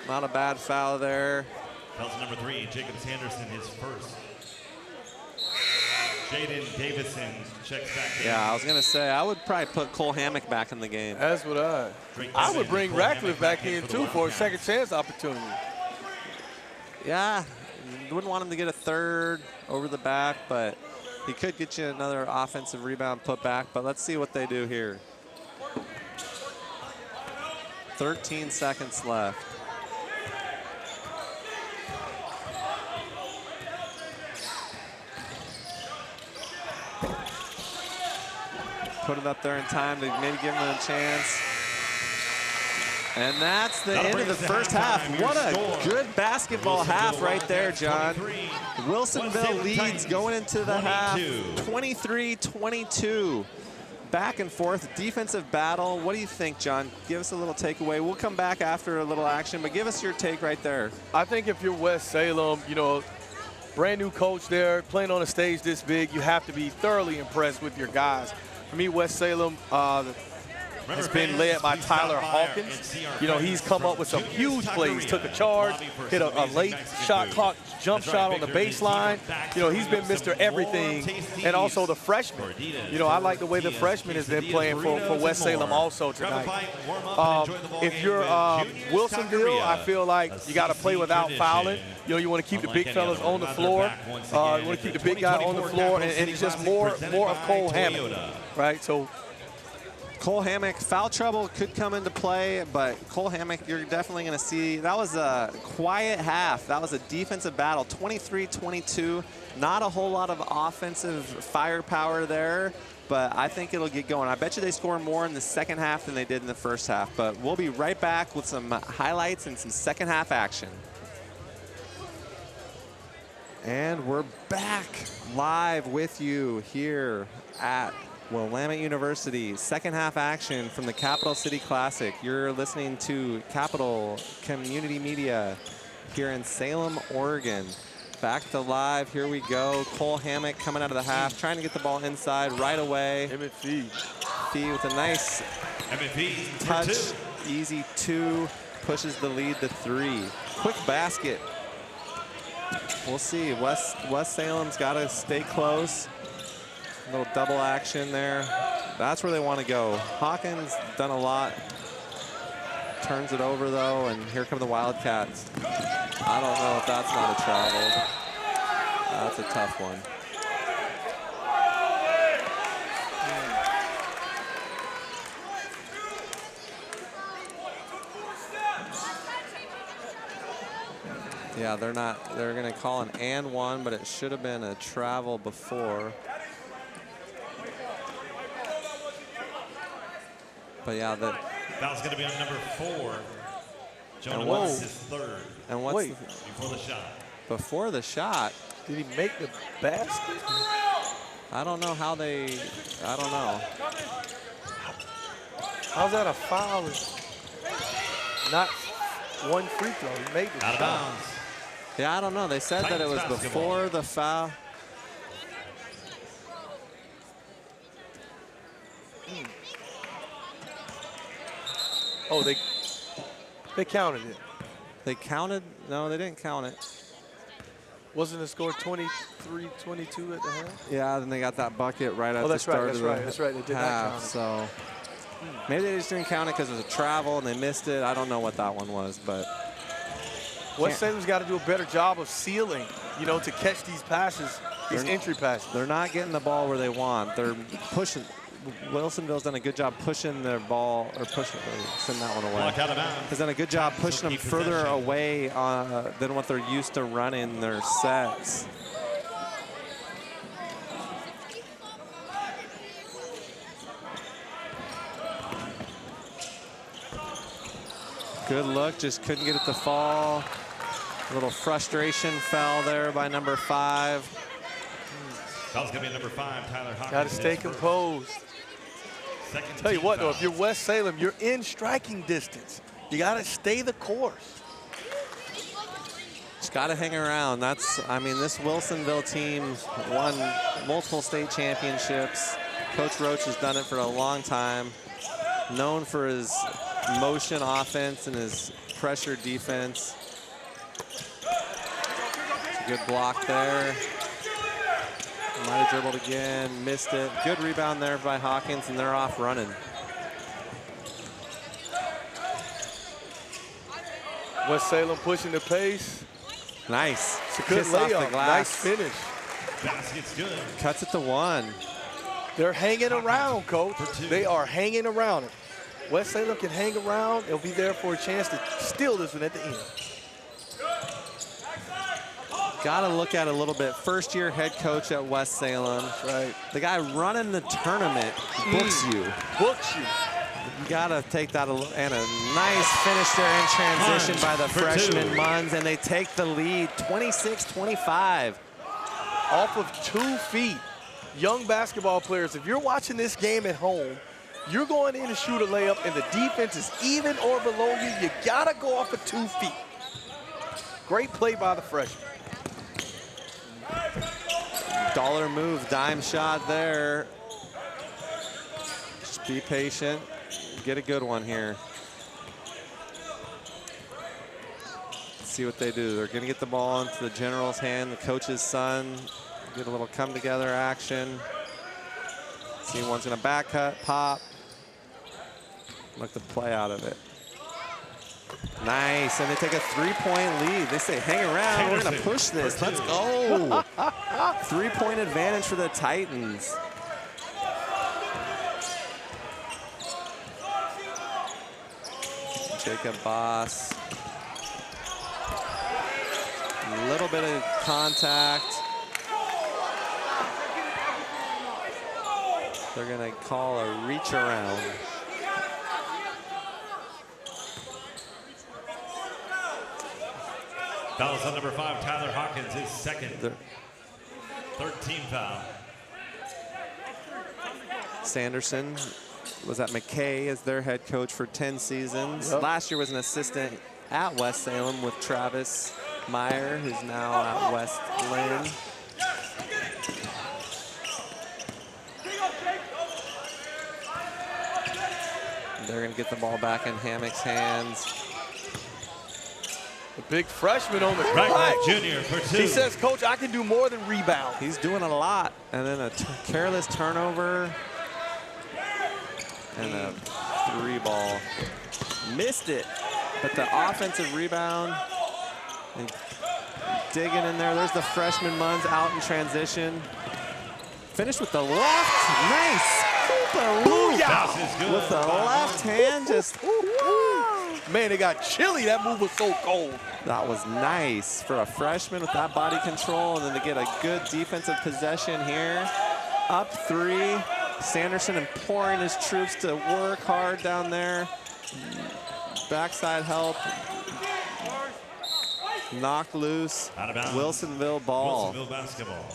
Speaker 1: Not a bad foul there.
Speaker 3: Foul's number 3, Jacob Sanderson, his first. Jaden Davison checks back in.
Speaker 1: Yeah, I was gonna say, I would probably put Cole Hammock back in the game.
Speaker 2: That's what I would bring Ratcliffe back in too for a second chance opportunity.
Speaker 1: Yeah, wouldn't want him to get a 3rd over the back, but he could get you another offensive rebound put back, but let's see what they do here. 13 seconds left. put it up there in time to maybe give them a chance. And that's the end of the first half. What a good basketball half right there, John. Wilsonville leads going into the half, 23-22. Back and forth, defensive battle. What do you think, John? Give us a little takeaway. We'll come back after a little action, but give us your take right there.
Speaker 2: I think if you're West Salem, you know, brand new coach there, playing on a stage this big, you have to be thoroughly impressed with your guys. For me, West Salem has been led by Tyler Hawkins. You know, he's come up with some huge plays, took a charge, hit a late shot clock jump shot on the baseline. You know, he's been Mr. Everything. And also the freshman. You know, I like the way the freshman has been playing for West Salem also tonight. If you're Wilsonville, I feel like you got to play without fouling. You know, you want to keep the big fellas on the floor. You want to keep the big guy on the floor. And it's just more of Cole Hammond, right? So
Speaker 1: Cole Hammock, foul trouble could come into play, but Cole Hammock, you're definitely going to see, that was a quiet half. That was a defensive battle, 23-22. Not a whole lot of offensive firepower there, but I think it'll get going. I bet you they score more in the second half than they did in the first half, but we'll be right back with some highlights and some second half action. And we're back live with you here at Willamette University. Second half action from the Capital City Classic. You're listening to Capital Community Media here in Salem, Oregon. Back to live, here we go. Cole Hammock coming out of the half, trying to get the ball inside right away.
Speaker 2: M&P.
Speaker 1: Fee with a nice touch, easy two, pushes the lead to 3. Quick basket. We'll see, West Salem's gotta stay close. Little double action there. That's where they want to go. Hawkins done a lot. Turns it over though, and here come the Wildcats. I don't know if that's not a travel. That's a tough one. Yeah, they're gonna call an and one, but it should have been a travel before. But yeah,
Speaker 3: that was going to be on number 4. Jonah Woods is 3rd.
Speaker 1: And what's
Speaker 3: before the shot?
Speaker 1: Before the shot.
Speaker 2: Did he make the basket?
Speaker 1: I don't know how they. I don't know.
Speaker 2: How's that a foul? Not one free throw. He made the
Speaker 3: out of
Speaker 2: shot.
Speaker 3: bounds.
Speaker 1: Yeah, I don't know. They said that it was before the foul.
Speaker 2: Oh, they counted it.
Speaker 1: They counted? No, they didn't count it.
Speaker 2: Wasn't the score 23-22 at the half?
Speaker 1: Yeah, then they got that bucket right at the start of the half.
Speaker 2: That's right. They did not count it.
Speaker 1: So maybe they just didn't count it because it was a travel and they missed it. I don't know what that one was, but
Speaker 2: West Salem's got to do a better job of sealing, you know, to catch these passes, these entry passes.
Speaker 1: They're not getting the ball where they want. They're pushing. Wilsonville's done a good job pushing their ball, or pushing, send that one away. Has done a good job pushing them further away than what they're used to running their sets. Good look, just couldn't get it to fall. A little frustration fell there by number 5.
Speaker 3: That was going to be number 5, Tyler Hawkins.
Speaker 2: Got to stay composed. Tell you what, though, if you're West Salem, you're in striking distance. You got to stay the course.
Speaker 1: Just got to hang around. I mean, this Wilsonville team won multiple state championships. Coach Roach has done it for a long time. Known for his motion offense and his pressure defense. It's a good block there. Might have dribbled again, missed it. Good rebound there by Hawkins, and they're off running.
Speaker 2: West Salem pushing the pace.
Speaker 1: Nice.
Speaker 2: It's a good layup. Nice finish.
Speaker 3: Basket's good.
Speaker 1: Cuts it to 1.
Speaker 2: They're hanging around, Coach. They are hanging around it. West Salem can hang around. They'll be there for a chance to steal this one at the end.
Speaker 1: got to look at it a little bit. First-year head coach at West Salem.
Speaker 2: Right.
Speaker 1: The guy running the tournament books you.
Speaker 2: Books you.
Speaker 1: You got to take that, and a nice finish there in transition by the freshman Munns, and they take the lead, 26-25.
Speaker 2: Off of 2 feet. Young basketball players, if you're watching this game at home, you're going in to shoot a layup and the defense is even or below you, you gotta go off of 2 feet. Great play by the freshman.
Speaker 1: Dollar move, dime shot there. Just be patient, get a good one here. Let's see what they do. They're gonna get the ball into the general's hand, the coach's son. Get a little come together action. See, one's gonna back cut, pop. Look the play out of it. Nice, and they take a 3-point lead. They say, hang around, we're gonna push this, let's go. 3-point advantage for the Titans. Jacob Boss. A little bit of contact. They're gonna call a reach around.
Speaker 3: Fouls on number 5, Tyler Hawkins, his second. 13 foul.
Speaker 1: Sanderson was at McKay as their head coach for 10 seasons.
Speaker 2: Yep.
Speaker 1: Last year was an assistant at West Salem with Travis Meyer, who's now at West Lynn. They're gonna get the ball back in Hammock's hands.
Speaker 2: The big freshman on the
Speaker 3: Right, junior for 2.
Speaker 2: He says, Coach, I can do more than rebound.
Speaker 1: He's doing a lot. And then a careless turnover. And a 3 ball. Missed it. But the offensive rebound. And digging in there. There's the freshman Munns out in transition. Finished with the left. Nice. With the left hand, just.
Speaker 2: Man, it got chilly. That move was so cold.
Speaker 1: That was nice for a freshman with that body control, and then to get a good defensive possession here. Up 3. Sanderson imploring his troops to work hard down there. Backside help. Knocked loose.
Speaker 3: Out of bounds.
Speaker 1: Wilsonville ball.
Speaker 3: Wilsonville basketball.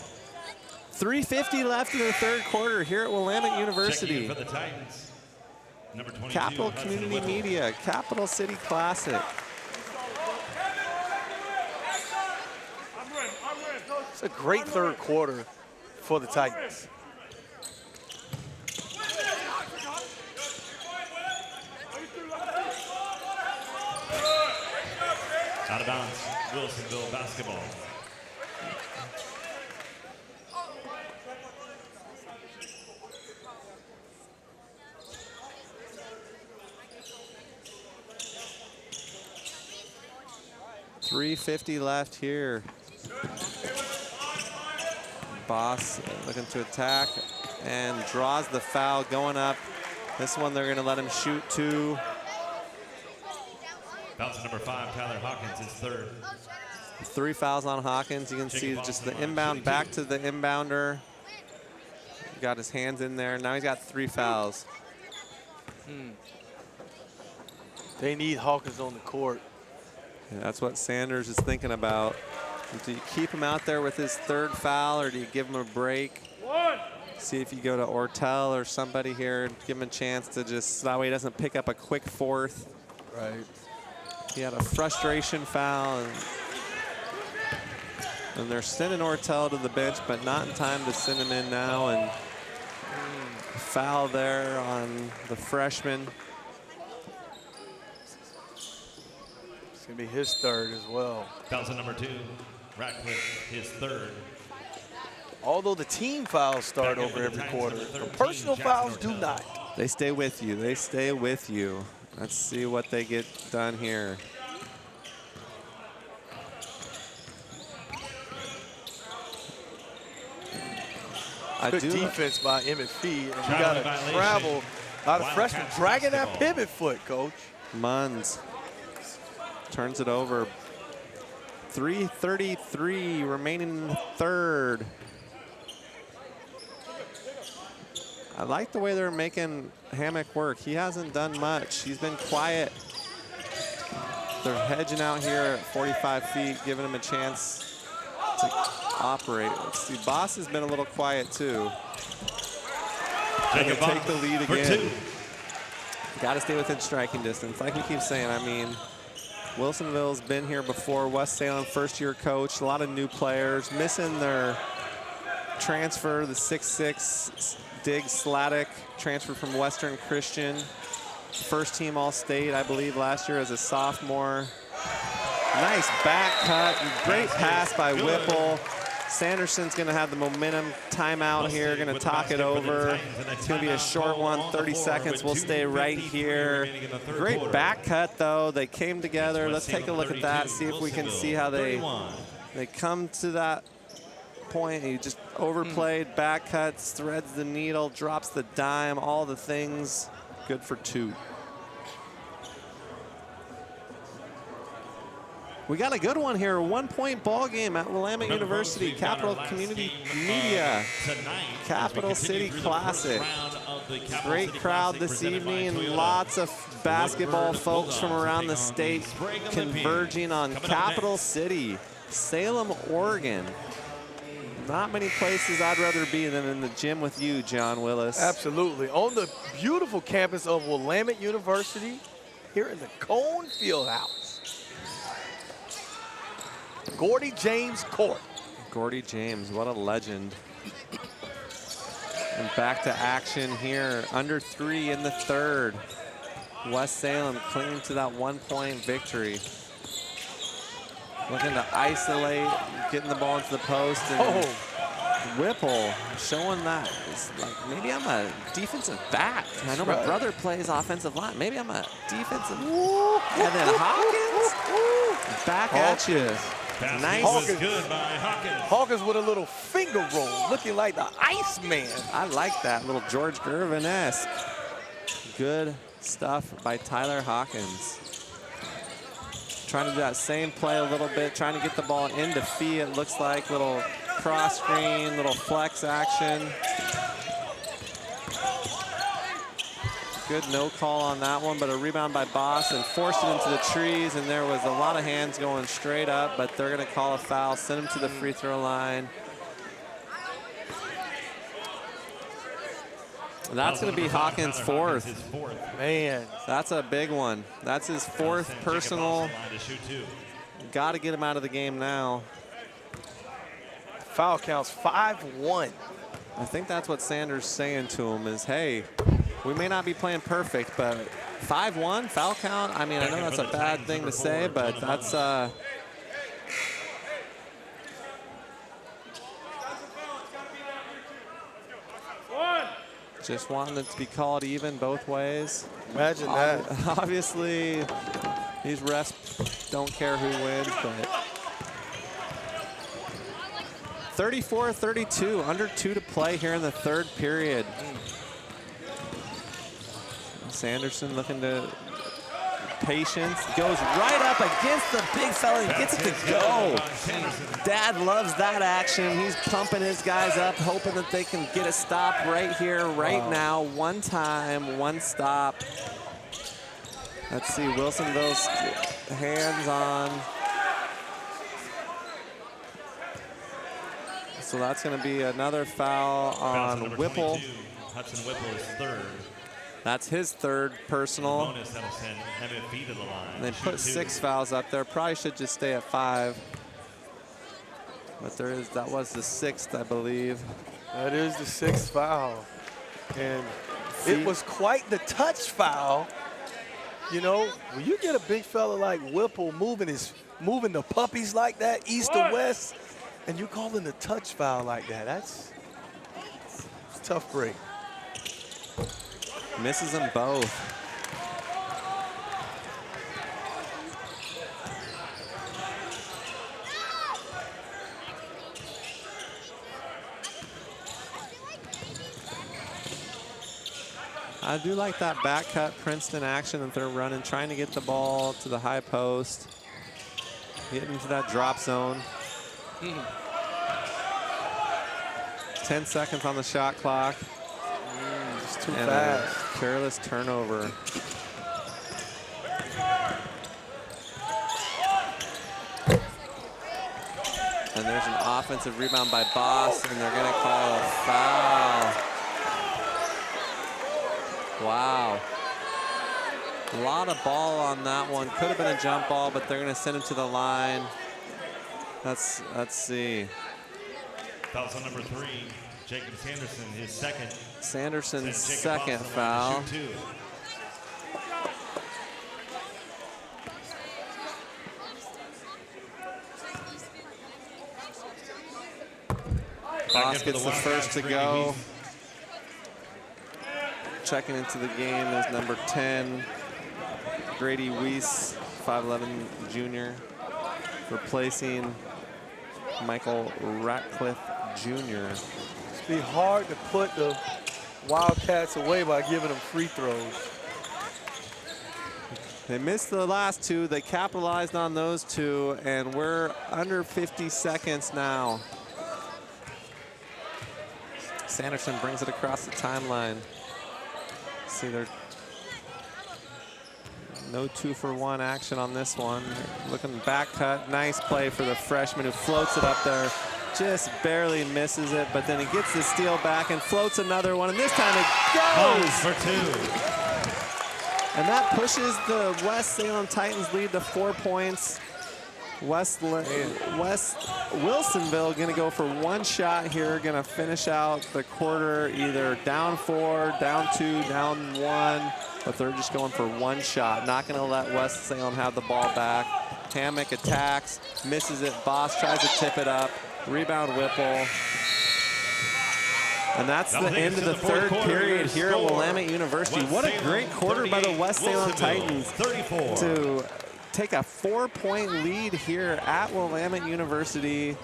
Speaker 1: 3:50 left in the third quarter here at Willamette University.
Speaker 3: Checking in for the Titans. Number 22,
Speaker 1: Capital
Speaker 3: Hudson
Speaker 1: Community
Speaker 3: Whipple.
Speaker 1: Media, Capital City Classic.
Speaker 2: It's a great third quarter for the Titans.
Speaker 3: Out of bounds, Wilsonville basketball.
Speaker 1: .350 left here. Boss looking to attack and draws the foul going up. This one they're going to let him shoot 2.
Speaker 3: Bounce number 5, Tyler Hawkins, his third.
Speaker 1: 3 fouls on Hawkins. You can see just the inbound back to the inbounder. Got his hands in there. Now he's got 3 fouls.
Speaker 2: They need Hawkins on the court.
Speaker 1: Yeah, that's what Sanders is thinking about. Do you keep him out there with his 3rd foul, or do you give him a break? See if you go to Ortel or somebody here and give him a chance to just, that way he doesn't pick up a quick 4th.
Speaker 2: Right.
Speaker 1: He had a frustration foul, and they're sending Ortel to the bench, but not in time to send him in now. And foul there on the freshman.
Speaker 2: It's going to be his 3rd as well.
Speaker 3: Bounce number 2, Ratcliffe, his 3rd.
Speaker 2: Although the team fouls start over every quarter, the personal fouls do not.
Speaker 1: They stay with you. They stay with you. Let's see what they get done here.
Speaker 2: Good defense by Emmett Fee, and you got to travel out of freshman, dragging that pivot foot, Coach.
Speaker 1: Munns turns it over. 3:33 remaining in the third. I like the way they're making Hammock work. He hasn't done much. He's been quiet. They're hedging out here at 45 feet, giving him a chance to operate. Let's see, Boss has been a little quiet too. They take the lead again. Got to stay within striking distance. Like we keep saying, I mean, Wilsonville's been here before. West Salem, first-year coach. A lot of new players. Missing their transfer, the 6'6", Diggs Sladek, transferred from Western Christian. First team All-State, I believe, last year as a sophomore. Nice back cut. Great pass by Whipple. Sanderson's going to have the momentum timeout here, going to talk it over. It's going to be a short one, 30 seconds. We'll stay right here. Great back cut, though. They came together. Let's take a look at that, see if we can see how they come to that point. He just overplayed, back cuts, threads the needle, drops the dime, all the things. Good for 2. We got a good one here, a 1-point ball game at Willamette University, Capital Community Media, Capital City Classic. Great crowd this evening, lots of basketball folks from around the state converging on Capital City, Salem, Oregon. Not many places I'd rather be than in the gym with you, John Willis.
Speaker 2: Absolutely. On the beautiful campus of Willamette University, here in the Cone Fieldhouse. Gordy James Court.
Speaker 1: Gordy James, what a legend. And back to action here, under 3 in the third. West Salem clinging to that 1-point victory. Looking to isolate, getting the ball into the post. And Whipple showing that it's like, maybe I'm a defensive back. I know my brother plays offensive line. Maybe I'm a defensive. And then Hawkins, back at you. Nice.
Speaker 3: Hawkins good by Hawkins.
Speaker 2: Hawkins with a little finger roll, looking like the Iceman.
Speaker 1: I like that, little George Gervin-esque. Good stuff by Tyler Hawkins. Trying to do that same play a little bit, trying to get the ball into Fee. It looks like little cross screen, little flex action. Good no call on that one, but a rebound by Boss and forced it into the trees, and there was a lot of hands going straight up, but they're gonna call a foul, send him to the free throw line. And that's gonna be Hawkins' fourth.
Speaker 2: Man.
Speaker 1: That's a big one. That's his 4th personal. Got to get him out of the game now.
Speaker 2: Foul counts 5-1.
Speaker 1: I think that's what Sanders saying to him is, hey, we may not be playing perfect, but 5-1 foul count. I mean, I know that's a bad thing to say, but that's just wanting it to be called even both ways.
Speaker 2: Imagine that.
Speaker 1: Obviously, these refs don't care who wins, but 34-32, under 2 to play here in the third period. Sanderson looking to patience, goes right up against the big fella and gets it to go. Dad loves that action. He's pumping his guys up, hoping that they can get a stop right here, right now. One time, one stop. Let's see, Wilsonville's hands on. So that's going to be another foul on Whipple.
Speaker 3: Hudson Whipple is 3rd.
Speaker 1: That's his 3rd personal.
Speaker 3: Bonus out of 10, have it feet of the line.
Speaker 1: And they put 6 fouls up there. Probably should just stay at 5. But that was the 6th, I believe.
Speaker 2: That is the 6th foul. And it was quite the touch foul. You know, when you get a big fella like Whipple moving the puppies like that, east to west, and you call him a touch foul like that, it's a tough break.
Speaker 1: Misses them both. I do like that back cut Princeton action that they're running, trying to get the ball to the high post. Getting into that drop zone. 10 seconds on the shot clock.
Speaker 2: Just too
Speaker 1: And
Speaker 2: fast.
Speaker 1: a careless turnover. And there's an offensive rebound by Boss, and they're going to call a foul. Wow. A lot of ball on that one. Could have been a jump ball, but they're going to send him to the line. Let's see.
Speaker 3: Foul on number 3, Jacob Sanderson, his second.
Speaker 1: Sanderson's
Speaker 3: Sends Jacob
Speaker 1: second
Speaker 3: Boston
Speaker 1: foul.
Speaker 3: to shoot 2.
Speaker 1: Boss gets the first to go. Checking into the game is number 10, Grady Weiss, 5'11" junior, replacing Michael Ratcliffe Jr.
Speaker 2: It's be hard to put the Wildcats away by giving them free throws.
Speaker 1: They missed the last 2. They capitalized on those 2, and we're under 50 seconds now. Sanderson brings it across the timeline. See, there no 2-for-1 action on this one. Looking back cut, nice play for the freshman who floats it up there. Just barely misses it, but then he gets the steal back and floats another one, and this time it goes!
Speaker 3: For 2.
Speaker 1: And that pushes the West Salem Titans lead to 4 points. Wilsonville going to go for 1 shot here, going to finish out the quarter either down 4, down 2, down 1, but they're just going for 1 shot. Not going to let West Salem have the ball back. Hammock attacks, misses it. Boss tries to tip it up. Rebound Whipple. And that's the end of the third period here at Willamette University. What a great quarter by the West Salem Titans to take a 4-point lead here at Willamette University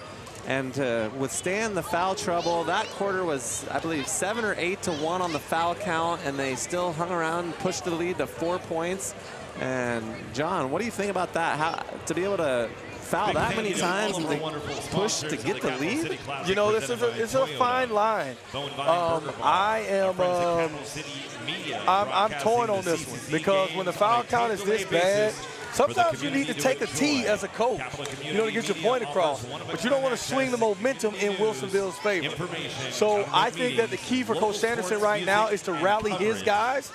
Speaker 1: and to withstand the foul trouble. That quarter was, I believe, 7 or 8 to 1 on the foul count, and they still hung around and pushed the lead to 4 points. And John, what do you think about that? How to be able to foul that many times and to push to get the lead?
Speaker 2: You know, it's a fine line. I'm torn on this one because when the foul count is this bad, sometimes you need to take a tee as a coach, you know, to get your point across. But you don't want to swing the momentum in Wilsonville's favor. So I think that the key for Coach Sanderson right now is to rally his guys,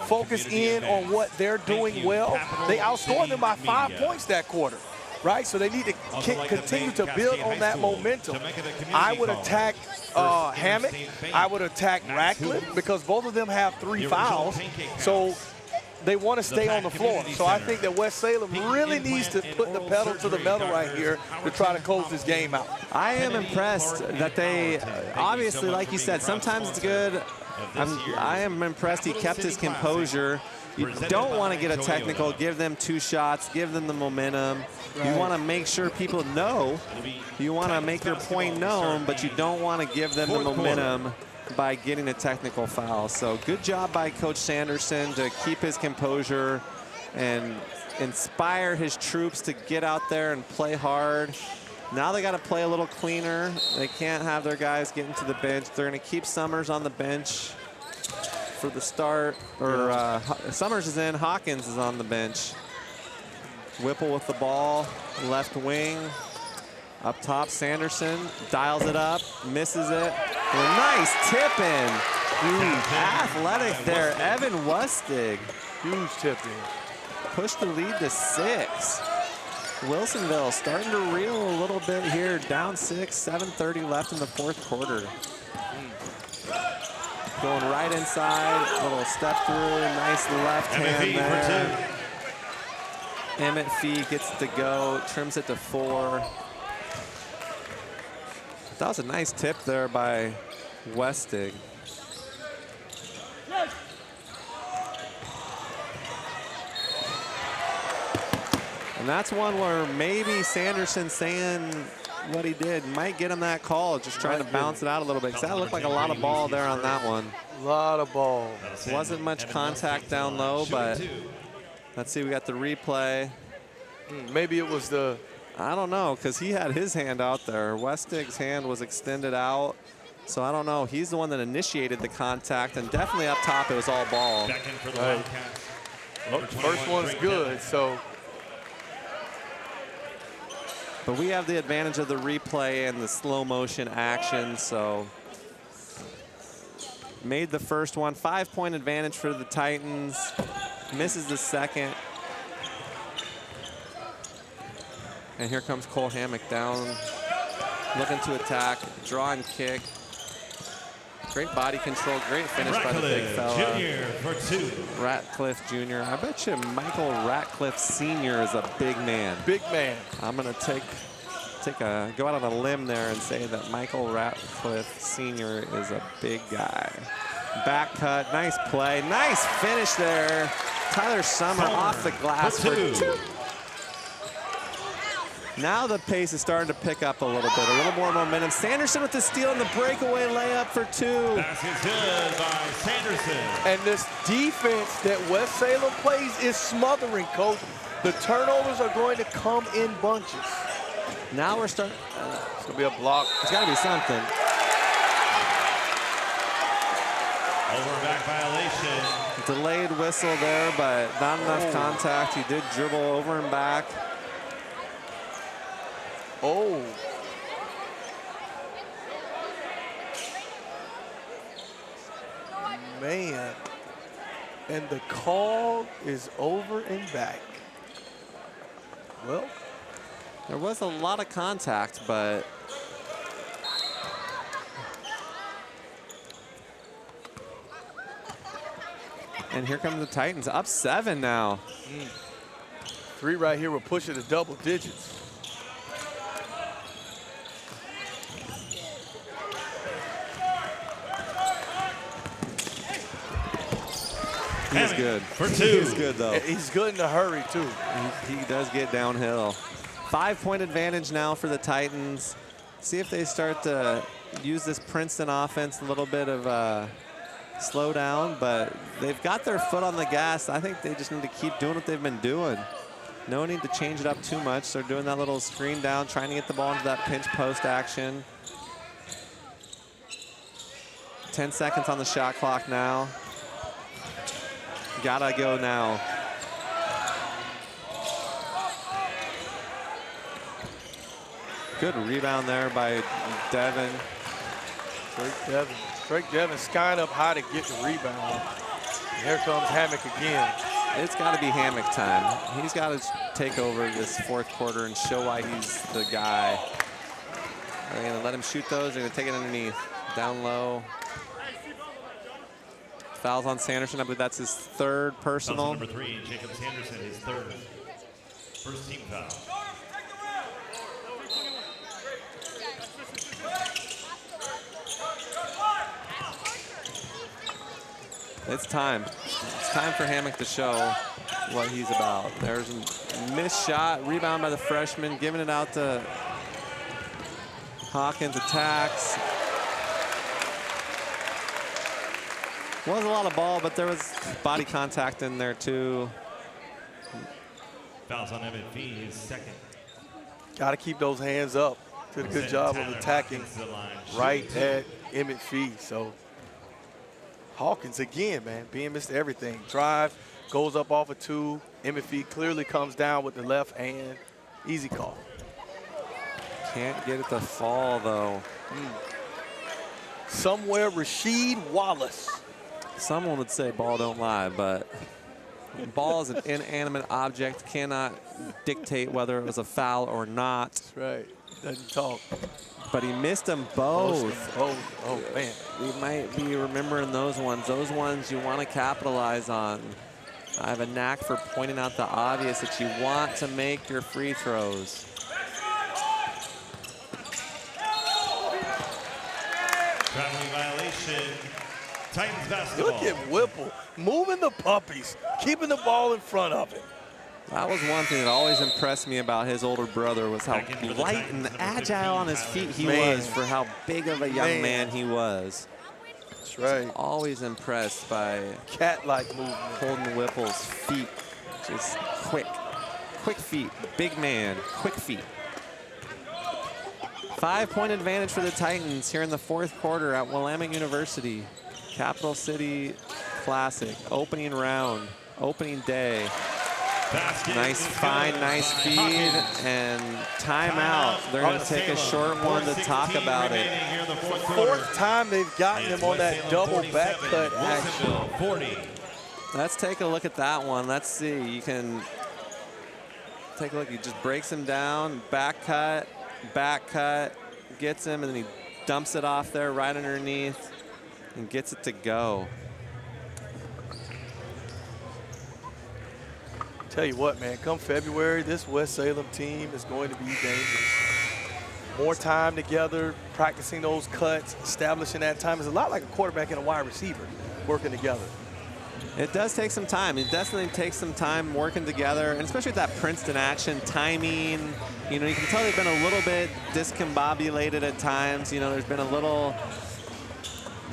Speaker 2: focus in on what they're doing well. They outscored them by 5 points that quarter, right? So they need to continue to build on that momentum. I would attack Hammock. I would attack Ratcliffe because both of them have 3 fouls. So they want to stay on the floor. So I think that West Salem really needs to put the pedal to the metal right here to try to close this game out.
Speaker 1: I am impressed that they, obviously, like you said, sometimes it's good. I am impressed he kept his composure. You don't want to get a technical, give them 2 shots, give them the momentum. You want to make sure people know. You want to make your point known, but you don't want to give them the momentum by getting a technical foul. So good job by Coach Sanderson to keep his composure and inspire his troops to get out there and play hard. Now they got to play a little cleaner. They can't have their guys getting to the bench. They're going to keep Summers on the bench for the start. Or Summers is in, Hawkins is on the bench. Whipple with the ball, left wing. Up top, Sanderson dials it up, misses it. And a nice tip in. Athletic there, Evan Westig.
Speaker 2: Huge tip in.
Speaker 1: Push the lead to 6. Wilsonville starting to reel a little bit here, down 6, 7:30 left in the 4th quarter. Going right inside, little step through, nice left hand there. Emmett Fee gets to go, trims it to 4. That was a nice tip there by Westig. And that's one where maybe Sanderson saying what he did might get him that call, just trying to bounce it out a little bit. Because that looked like a lot of ball there on that one.
Speaker 2: A lot of ball.
Speaker 1: Wasn't much contact down low, but let's see, we got the replay.
Speaker 2: Maybe it was the
Speaker 1: I don't know, because he had his hand out there. Westig's hand was extended out. So I don't know. He's the one that initiated the contact, and definitely up top it was all ball.
Speaker 3: Back in for the
Speaker 2: Right.
Speaker 3: Wildcats.
Speaker 2: Well, first one's good, so.
Speaker 1: But we have the advantage of the replay and the slow motion action, so made the first one. 5-point advantage for the Titans. Misses the second. And here comes Cole Hammock down, looking to attack, draw and kick. Great body control, great finish by the big fella.
Speaker 3: Jr. for 2.
Speaker 1: Ratcliffe Jr. I bet you Michael Ratcliffe Sr. is a big man.
Speaker 2: Big man.
Speaker 1: I'm gonna go out on a limb there and say that Michael Ratcliffe Sr. is a big guy. Back cut, nice play, nice finish there. Tyler Summer off the glass for 2. Now the pace is starting to pick up a little bit, a little more momentum. Sanderson with the steal and the breakaway layup for 2.
Speaker 3: Pass is good by Sanderson.
Speaker 2: And this defense that West Salem plays is smothering, Coach. The turnovers are going to come in bunches.
Speaker 1: Now we're starting.
Speaker 2: It's going to be a block.
Speaker 1: It's got to be something.
Speaker 3: Over and back violation.
Speaker 1: Delayed whistle there, but not enough contact. He did dribble over and back.
Speaker 2: Oh. Man. And the call is over and back. Well,
Speaker 1: there was a lot of contact, but and here come the Titans, up 7 now.
Speaker 2: 3 right here will push it to double digits.
Speaker 1: He's good.
Speaker 3: For 2.
Speaker 1: He's good, though.
Speaker 2: He's good in a hurry, too.
Speaker 1: He does get downhill. 5-point advantage now for the Titans. See if they start to use this Princeton offense, a little bit of slow down, but they've got their foot on the gas. I think they just need to keep doing what they've been doing. No need to change it up too much. They're doing that little screen down, trying to get the ball into that pinch post action. 10 seconds on the shot clock now. Gotta go now. Good rebound there by Devin.
Speaker 2: Drake Devin skying up high to get the rebound. And here comes Hammock again.
Speaker 1: It's got to be Hammock time. He's got to take over this fourth quarter and show why he's the guy. They're going to let him shoot those. They're going to take it underneath. Down low. Fouls on Sanderson. I believe that's his 3rd personal.
Speaker 3: Number 3, Jacob Sanderson, his 3rd. First team foul.
Speaker 1: It's time. It's time for Hammock to show what he's about. There's a missed shot, rebound by the freshman, giving it out to Hawkins. Attacks. Was a lot of ball, but there was body contact in there too.
Speaker 3: Fouls on Emmett Fee, his 2nd.
Speaker 2: Got to keep those hands up. Did a good job of attacking right at Emmett Fee. So Hawkins again, man, being Mr. Everything. Drive, goes up off of 2. Emmett Fee clearly comes down with the left hand. Easy call.
Speaker 1: Can't get it to fall though.
Speaker 2: Somewhere Rasheed Wallace.
Speaker 1: Someone would say ball don't lie, but ball is an inanimate object, cannot dictate whether it was a foul or not.
Speaker 2: That's right. Doesn't talk.
Speaker 1: But he missed them both.
Speaker 2: Oh, man.
Speaker 1: We might be remembering those ones. Those ones you want to capitalize on. I have a knack for pointing out the obvious that you want to make your free throws.
Speaker 3: Traveling violation. Titans basketball.
Speaker 2: Look at Whipple moving the puppies, keeping the ball in front of him.
Speaker 1: That was one thing that always impressed me about his older brother was how light and agile on his feet he was for how big of a young man he was.
Speaker 2: That's right.
Speaker 1: Always impressed by
Speaker 2: Cat-like movement.
Speaker 1: Holden Whipple's feet. Just quick feet, big man, quick feet. 5-point advantage for the Titans here in the fourth quarter at Willamette University. Capital City Classic, opening round, opening day.
Speaker 3: Basket
Speaker 1: Nice find, nice feed, and timeout. They're going to take a short one to talk about it.
Speaker 2: Fourth time they've gotten him on that double back cut action.
Speaker 3: 40.
Speaker 1: Let's take a look at that one. Let's see. You can take a look. He just breaks him down, back cut, gets him, and then he dumps it off there right underneath and gets it to go.
Speaker 2: Tell you what, man, come February, this West Salem team is going to be dangerous. More time together, practicing those cuts, establishing that time. It's a lot like a quarterback and a wide receiver working together.
Speaker 1: It does take some time. It definitely takes some time working together, and especially with that Princeton action, timing. You know, you can tell they've been a little bit discombobulated at times. You know, there's been a little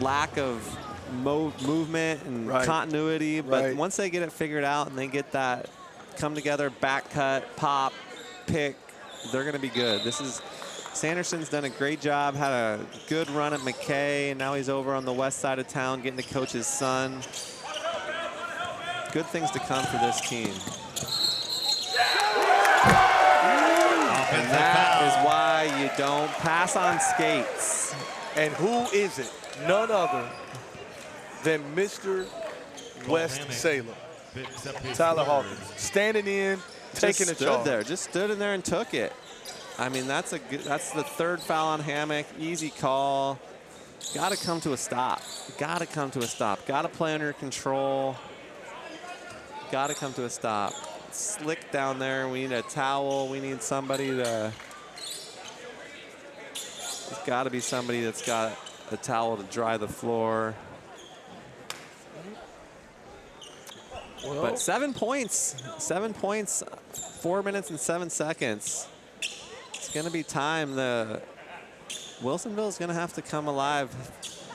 Speaker 1: lack of movement and continuity, but once they get it figured out and they get that come together, back cut, pop, pick, they're going to be good. Sanderson's done a great job, had a good run at McKay, and now he's over on the west side of town getting to coach his son. Good things to come for this team. And that is why you don't pass on skates.
Speaker 2: And who is it? None other than Mr. West Salem. Tyler Hawkins, standing in, taking a charge.
Speaker 1: Just stood in there and took it. I mean, that's the third foul on Hammock. Easy call. Got to come to a stop. Got to come to a stop. Got to play under control. Got to come to a stop. Slick down there. We need a towel. We need somebody to. There's got to be somebody that's got a towel to dry the floor.
Speaker 2: Well,
Speaker 1: but 7 points, 4 minutes and 7 seconds. It's going to be time. Wilsonville is going to have to come alive.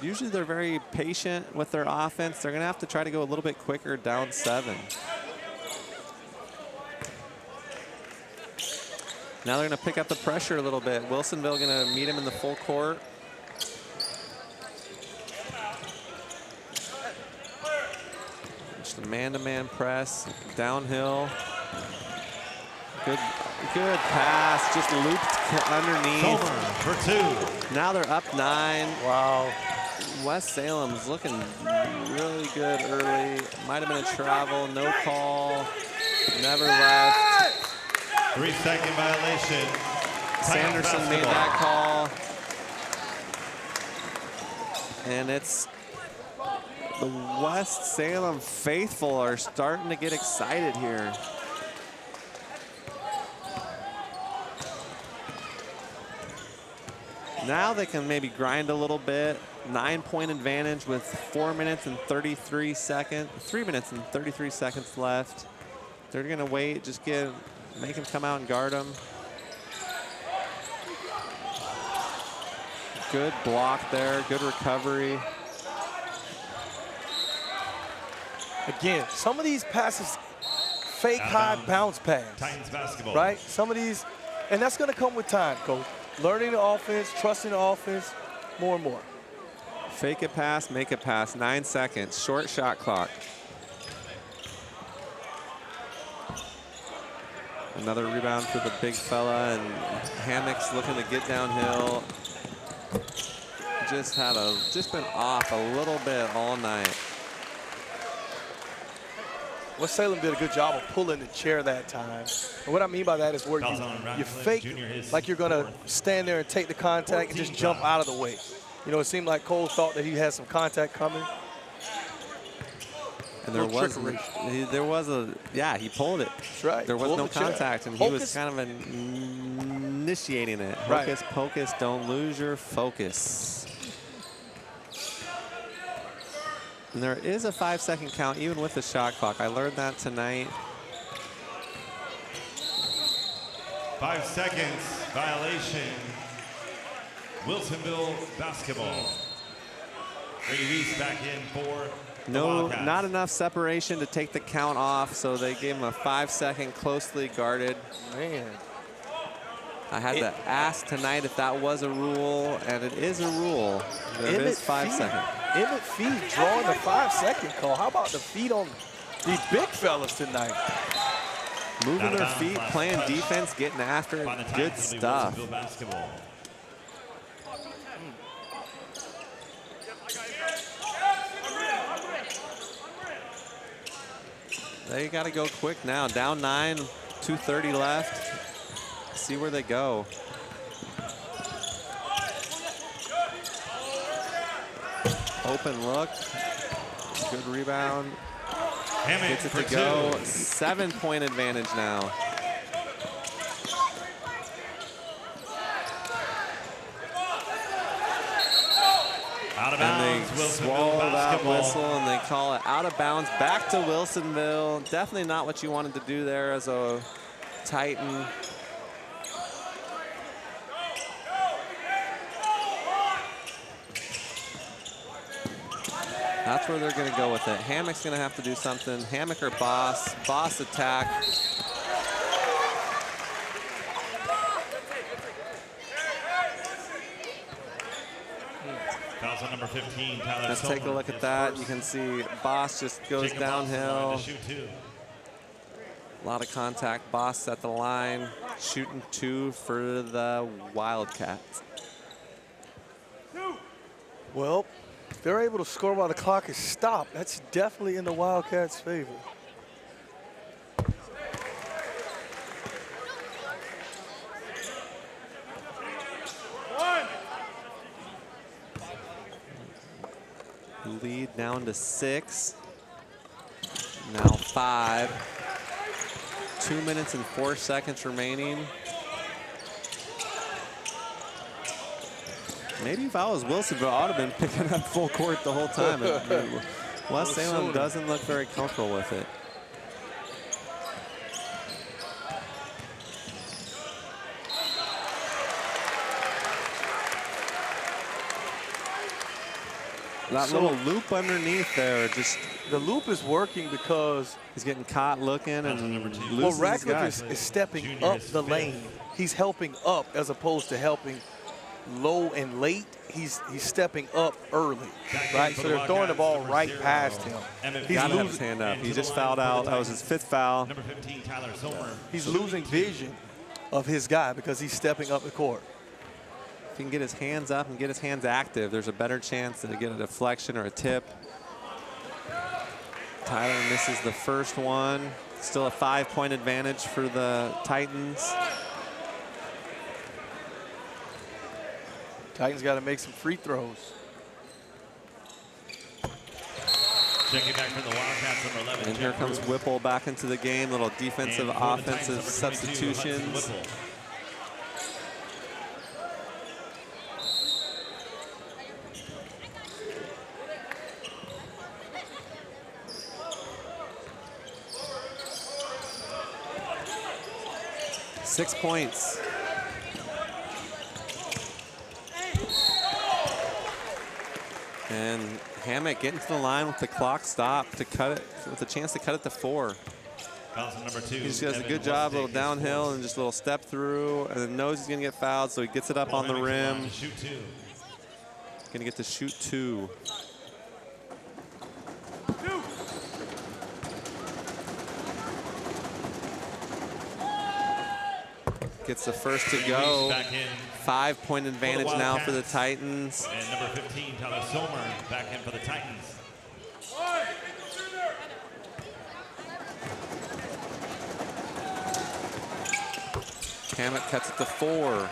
Speaker 1: Usually they're very patient with their offense. They're going to have to try to go a little bit quicker, down 7. Now they're going to pick up the pressure a little bit. Wilsonville going to meet him in the full court. Just a man-to-man press, downhill. Good pass, just looped underneath.
Speaker 3: For 2.
Speaker 1: Now they're up 9.
Speaker 2: Wow.
Speaker 1: West Salem's looking really good early. Might have been a travel, no call, never left.
Speaker 3: 3-second violation.
Speaker 1: Sanderson made that call. And it's the West Salem faithful are starting to get excited here. Now they can maybe grind a little bit. 9-point advantage with 3 minutes and 33 seconds left. They're gonna wait, just make him come out and guard him. Good block there, good recovery.
Speaker 2: Again, some of these passes, fake high bounce pass.
Speaker 3: Titans basketball.
Speaker 2: Right? Some of these, and that's gonna come with time, Coach. Learning the offense, trusting the offense, more and more.
Speaker 1: Fake it pass, make it pass. 9 seconds, short shot clock. Another rebound for the big fella, and Hammock's looking to get downhill. Just been off a little bit all night.
Speaker 2: West Salem did a good job of pulling the chair that time. And what I mean by that is where you fake like you're going to stand there and take the contact and just jump out of the way. You know, it seemed like Cole thought that he had some contact coming.
Speaker 1: And he pulled it.
Speaker 2: That's right.
Speaker 1: There was no contact, and he was kind of initiating it. Hocus pocus, don't lose your focus. And there is a 5-second count, even with the shot clock. I learned that tonight.
Speaker 3: 5 seconds, violation. Wilsonville basketball. Grady Reese back in for
Speaker 1: No, not enough separation to take the count off, so they gave him a 5-second closely guarded.
Speaker 2: Man.
Speaker 1: I had to ask tonight if that was a rule, and it is a rule. There is 5 seconds.
Speaker 2: Emmett Fee drawing the 5-second call. How about the feet on these big fellas tonight?
Speaker 1: Moving their feet, playing defense, getting after it. Good stuff. They got to go quick now. Down 9, 2:30 left. See where they go. Open look. Good rebound. Gets it to go. 7-point advantage now.
Speaker 3: Out of
Speaker 1: and
Speaker 3: bounds,
Speaker 1: they swallow that whistle and they call it out of bounds. Back to Wilsonville. Definitely not what you wanted to do there as a Titan. That's where they're going to go with it. Hammock's going to have to do something. Hammock or Boss. Boss attack.
Speaker 3: Fouls on number 15, Tyler.
Speaker 1: Let's take a look at that. You can see Boss just goes downhill. A lot of contact. Boss at the line, shooting 2 for the Wildcats.
Speaker 2: Well, if they're able to score while the clock is stopped, that's definitely in the Wildcats' favor.
Speaker 1: Lead down to 6. Now 5. 2 minutes and 4 seconds remaining. Maybe if I was Wilsonville, I would have been picking up full court the whole time. West Salem doesn't look very comfortable with it. That little loop underneath there, just
Speaker 2: the loop is working because
Speaker 1: he's getting caught looking and losing
Speaker 2: well,
Speaker 1: his
Speaker 2: Radcliffe
Speaker 1: guy.
Speaker 2: is stepping up the lane. He's helping up as opposed to helping low and late. He's stepping up early, right? So they're throwing the ball right past him.
Speaker 1: He's got his hand up. He just fouled out. That was his 5th foul.
Speaker 3: Number 15, Tyler Zomer.
Speaker 2: He's losing vision of his guy because he's stepping up the court.
Speaker 1: If he can get his hands up and get his hands active, there's a better chance to get a deflection or a tip. Tyler misses the first one. Still a 5-point advantage for the Titans.
Speaker 2: Titans got to make some free throws.
Speaker 3: Checking back for the Wildcats, number 11.
Speaker 1: And here comes Whipple back into the game. Little defensive, offensive substitutions. 6 points. And Hammock getting to the line with the clock stopped to cut it, with a chance to cut it to 4.
Speaker 3: Number 2,
Speaker 1: he just does a good job, a little downhill and just a little step through, and then knows he's going to get fouled, so he gets it up on the rim. Going to get to shoot 2. Gets the first to go. 5-point advantage now for the Titans.
Speaker 3: And number 15, Tyler Somer, back in for the Titans.
Speaker 1: Hammock cuts it to 4.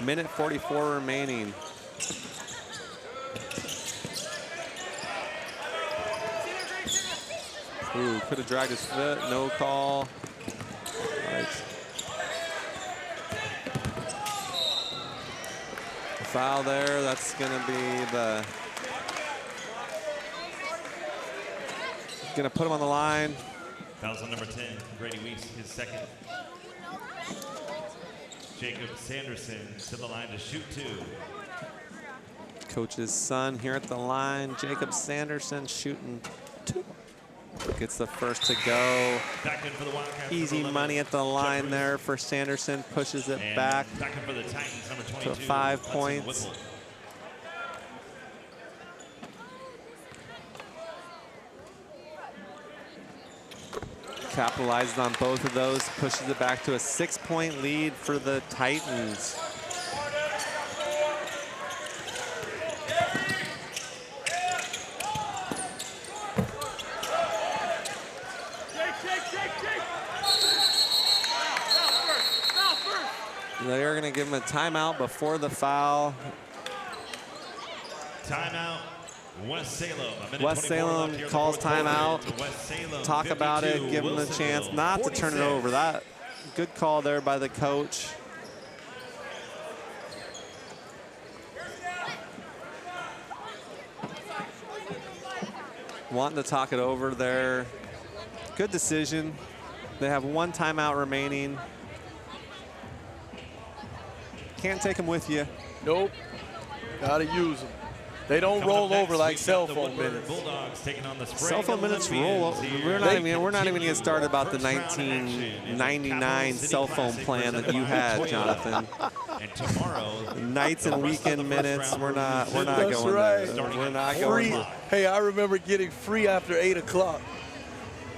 Speaker 1: Minute 44 remaining. Ooh, could have dragged his foot. No call. Right. Foul there. That's going to be the. Going to put him on the line.
Speaker 3: Fouls on number 10, Grady Weiss, his second. Jacob Sanderson to the line to shoot 2.
Speaker 1: Coach's son here at the line. Jacob Sanderson shooting 2. Gets the first to go.
Speaker 3: Back in for the Wildcats.
Speaker 1: Easy money at the line there for Sanderson. Pushes it back
Speaker 3: in for the Titans, number 22,
Speaker 1: to 5
Speaker 3: Hudson
Speaker 1: points.
Speaker 3: Whipple.
Speaker 1: Capitalizes on both of those. Pushes it back to a 6-point lead for the Titans. They're going to give him a timeout before the foul.
Speaker 3: Timeout, West Salem.
Speaker 1: West Salem calls timeout. Talk about it, give him a chance not to turn it over. That good call there by the coach. Wanting to talk it over there. Good decision. They have 1 timeout remaining. Can't take them with you.
Speaker 2: Nope. Gotta use them. They don't roll over like cell phone minutes.
Speaker 3: Bulldogs taking on the
Speaker 1: Cell phone minutes roll. We're not even going to get started about the 1999 cell phone plan that you had, Jonathan.
Speaker 3: And tomorrow,
Speaker 1: Nights and weekend minutes. We're not going
Speaker 2: That's right.
Speaker 1: there. We're not going there.
Speaker 2: Hey, I remember getting free after 8 o'clock.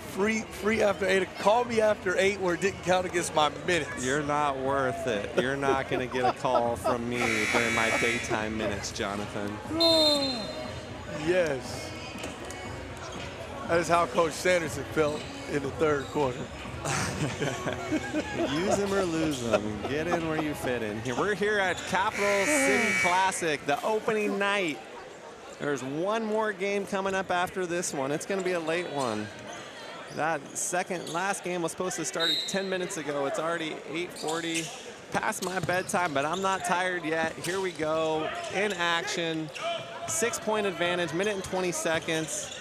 Speaker 2: Free after 8. Call me after 8 where it didn't count against my minutes.
Speaker 1: You're not worth it. You're not going to get a call from me during my daytime minutes, Jonathan.
Speaker 2: Yes. That is how Coach Sanderson felt in the 3rd quarter.
Speaker 1: Use them or lose them. Get in where you fit in. We're here at Capital City Classic, the opening night. There's one more game coming up after this one. It's going to be a late one. That last game was supposed to start 10 minutes ago. It's already 8:40, past my bedtime, but I'm not tired yet. Here we go, in action. 6-point advantage, minute and 20 seconds.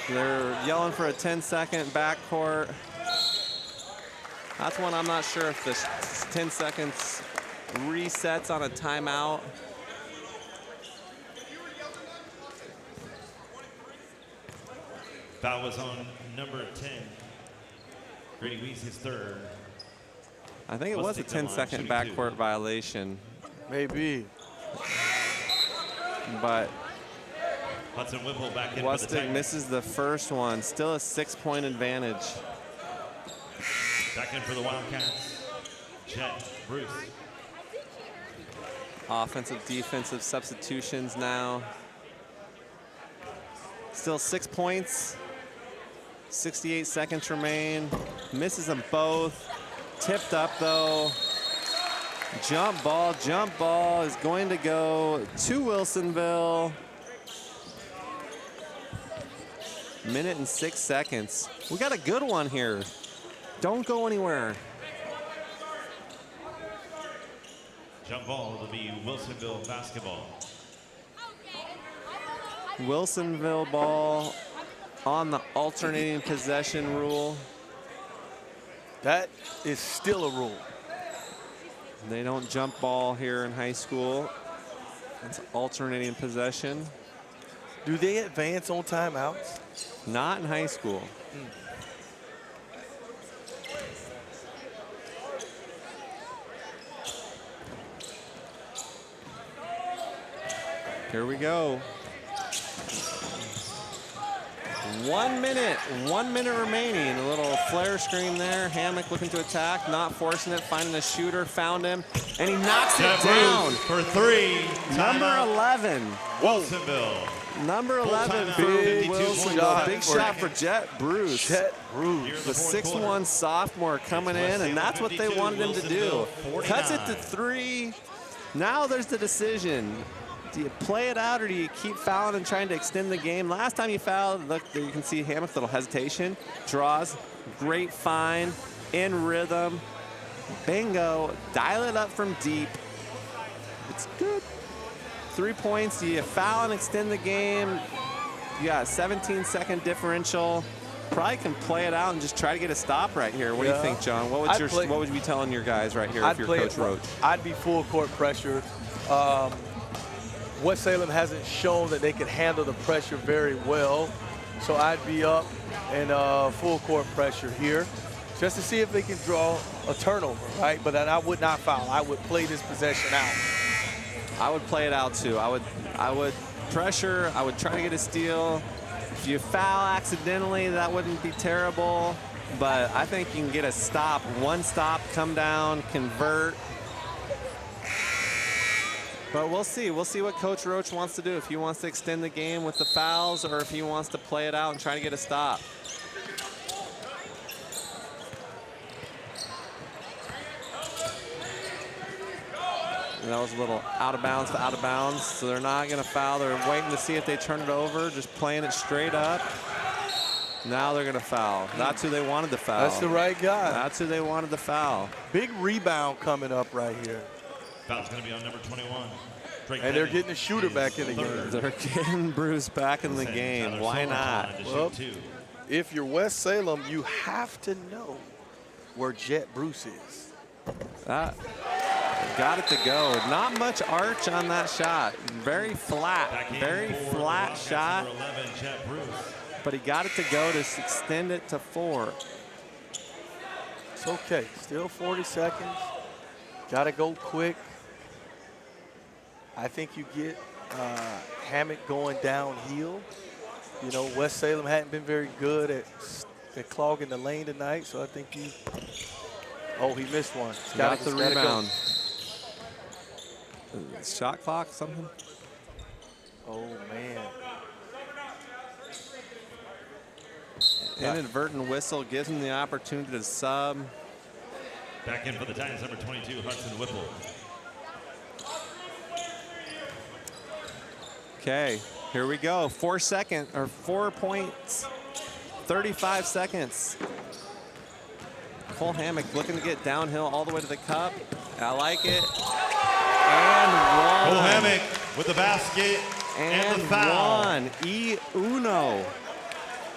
Speaker 1: They're yelling for a 10-second backcourt. That's one I'm not sure if the 10 seconds resets on a timeout.
Speaker 3: Foul was on number 10. Grady Weiss, his 3rd.
Speaker 1: I think it was a 10-second backcourt violation.
Speaker 2: Maybe.
Speaker 1: But
Speaker 3: Hudson Whipple back in for the
Speaker 1: Westig
Speaker 3: Titans.
Speaker 1: misses the first one. Still a 6-point advantage.
Speaker 3: Back in for the Wildcats, Chet Bruce.
Speaker 1: Offensive, defensive substitutions now. Still 6 points. 68 seconds remain. Misses them both. Tipped up though. Jump ball is going to go to Wilsonville. Minute and 6 seconds. We got a good one here. Don't go anywhere.
Speaker 3: Jump ball will be Wilsonville basketball.
Speaker 1: Wilsonville ball on the alternating possession rule.
Speaker 2: That is still a rule.
Speaker 1: They don't jump ball here in high school. It's alternating possession.
Speaker 2: Do they advance on timeouts?
Speaker 1: Not in high school. Here we go. 1 minute remaining. A little flare screen there. Hammock looking to attack, not forcing it, finding a shooter, found him, and he knocks it down.
Speaker 3: For 3.
Speaker 1: Number 11.
Speaker 3: Wilsonville.
Speaker 1: Number 11 for
Speaker 2: Big
Speaker 1: Wilsonville.
Speaker 2: shot
Speaker 1: Big shot for Jet Bruce.
Speaker 2: Chet Bruce.
Speaker 1: The 6'1" sophomore coming in, and that's what they wanted him to do. Cuts it to 3. Now there's the decision. Do you play it out or do you keep fouling and trying to extend the game? Last time you fouled, look, there you can see Hammock, little hesitation. Draws, great find, in rhythm. Bingo, dial it up from deep. It's good. 3 points, do you foul and extend the game? You got a 17-second differential. Probably can play it out and just try to get a stop right here. What do you think, John? What would you be telling your guys right here if you're Coach Roach?
Speaker 2: I'd be full court pressure. West Salem hasn't shown that they can handle the pressure very well. So I'd be up in full court pressure here just to see if they can draw a turnover, right? But then I would not foul. I would play this possession out.
Speaker 1: I would play it out too. I would pressure. I would try to get a steal. If you foul accidentally, that wouldn't be terrible. But I think you can get a stop, one stop, come down, convert. But we'll see. We'll see what Coach Roach wants to do. If he wants to extend the game with the fouls or if he wants to play it out and try to get a stop. And that was a little out of bounds to out of bounds. So they're not going to foul. They're waiting to see if they turn it over, just playing it straight up. Now they're going to foul. That's who they wanted to foul.
Speaker 2: That's the right guy.
Speaker 1: That's who they wanted to foul.
Speaker 2: Big rebound coming up right here.
Speaker 3: Foul's going to be on number 21.
Speaker 2: And they're getting a shooter back in the game.
Speaker 1: They're getting Bruce back in the game. Why not?
Speaker 2: Well, if you're West Salem, you have to know where Jet Bruce is.
Speaker 1: Got it to go. Not much arch on that shot. Very flat shot.
Speaker 3: 11, Jet Bruce.
Speaker 1: But he got it to go to extend it to 4.
Speaker 2: It's okay. Still 40 seconds. Got to go quick. I think you get Hammock going downhill. You know, West Salem hadn't been very good at clogging the lane tonight, so I think he. Oh, he missed one.
Speaker 1: Got the rebound. Shot clock, something?
Speaker 2: Oh, man.
Speaker 1: Inadvertent whistle gives him the opportunity to sub.
Speaker 3: Back in for the Titans, number 22, Hudson Whipple.
Speaker 1: Okay, here we go. 4 points, 35 seconds. Cole Hammock looking to get downhill all the way to the cup. I like it. And one.
Speaker 3: Cole Hammock with the basket and the foul.
Speaker 1: One. Uno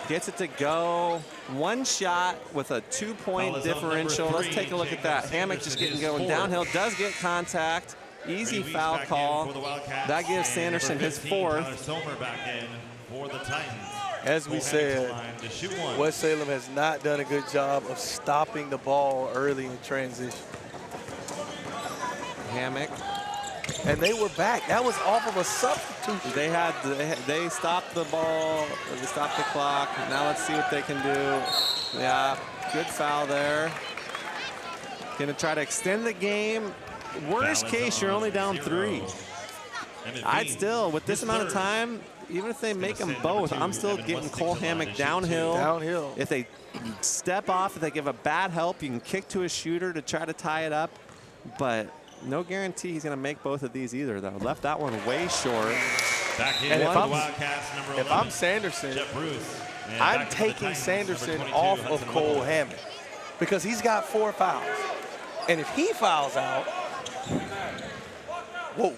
Speaker 1: gets it to go. One shot with a 2-point differential. Let's take a look at that. Hammock just getting going downhill. Does get contact. Easy foul call. That gives Sanderson his 4th.
Speaker 3: Somer back in for the Titans.
Speaker 2: As we said, West Salem has not done a good job of stopping the ball early in transition.
Speaker 1: Hammock.
Speaker 2: And they were back. That was off of a substitution.
Speaker 1: They stopped the ball. They stopped the clock. Now let's see what they can do. Yeah, good foul there. Gonna try to extend the game. Worst case, you're only down 3. I'd still, with this amount of time, even if they make them both, I'm still getting Cole Hammock downhill. If they step off, if they give a bad help, you can kick to a shooter to try to tie it up. But no guarantee he's going to make both of these either, though. Left that one way short.
Speaker 2: And if I'm Sanderson, I'm taking Sanderson off of Cole Hammock because he's got 4 fouls. And if he fouls out, whoa.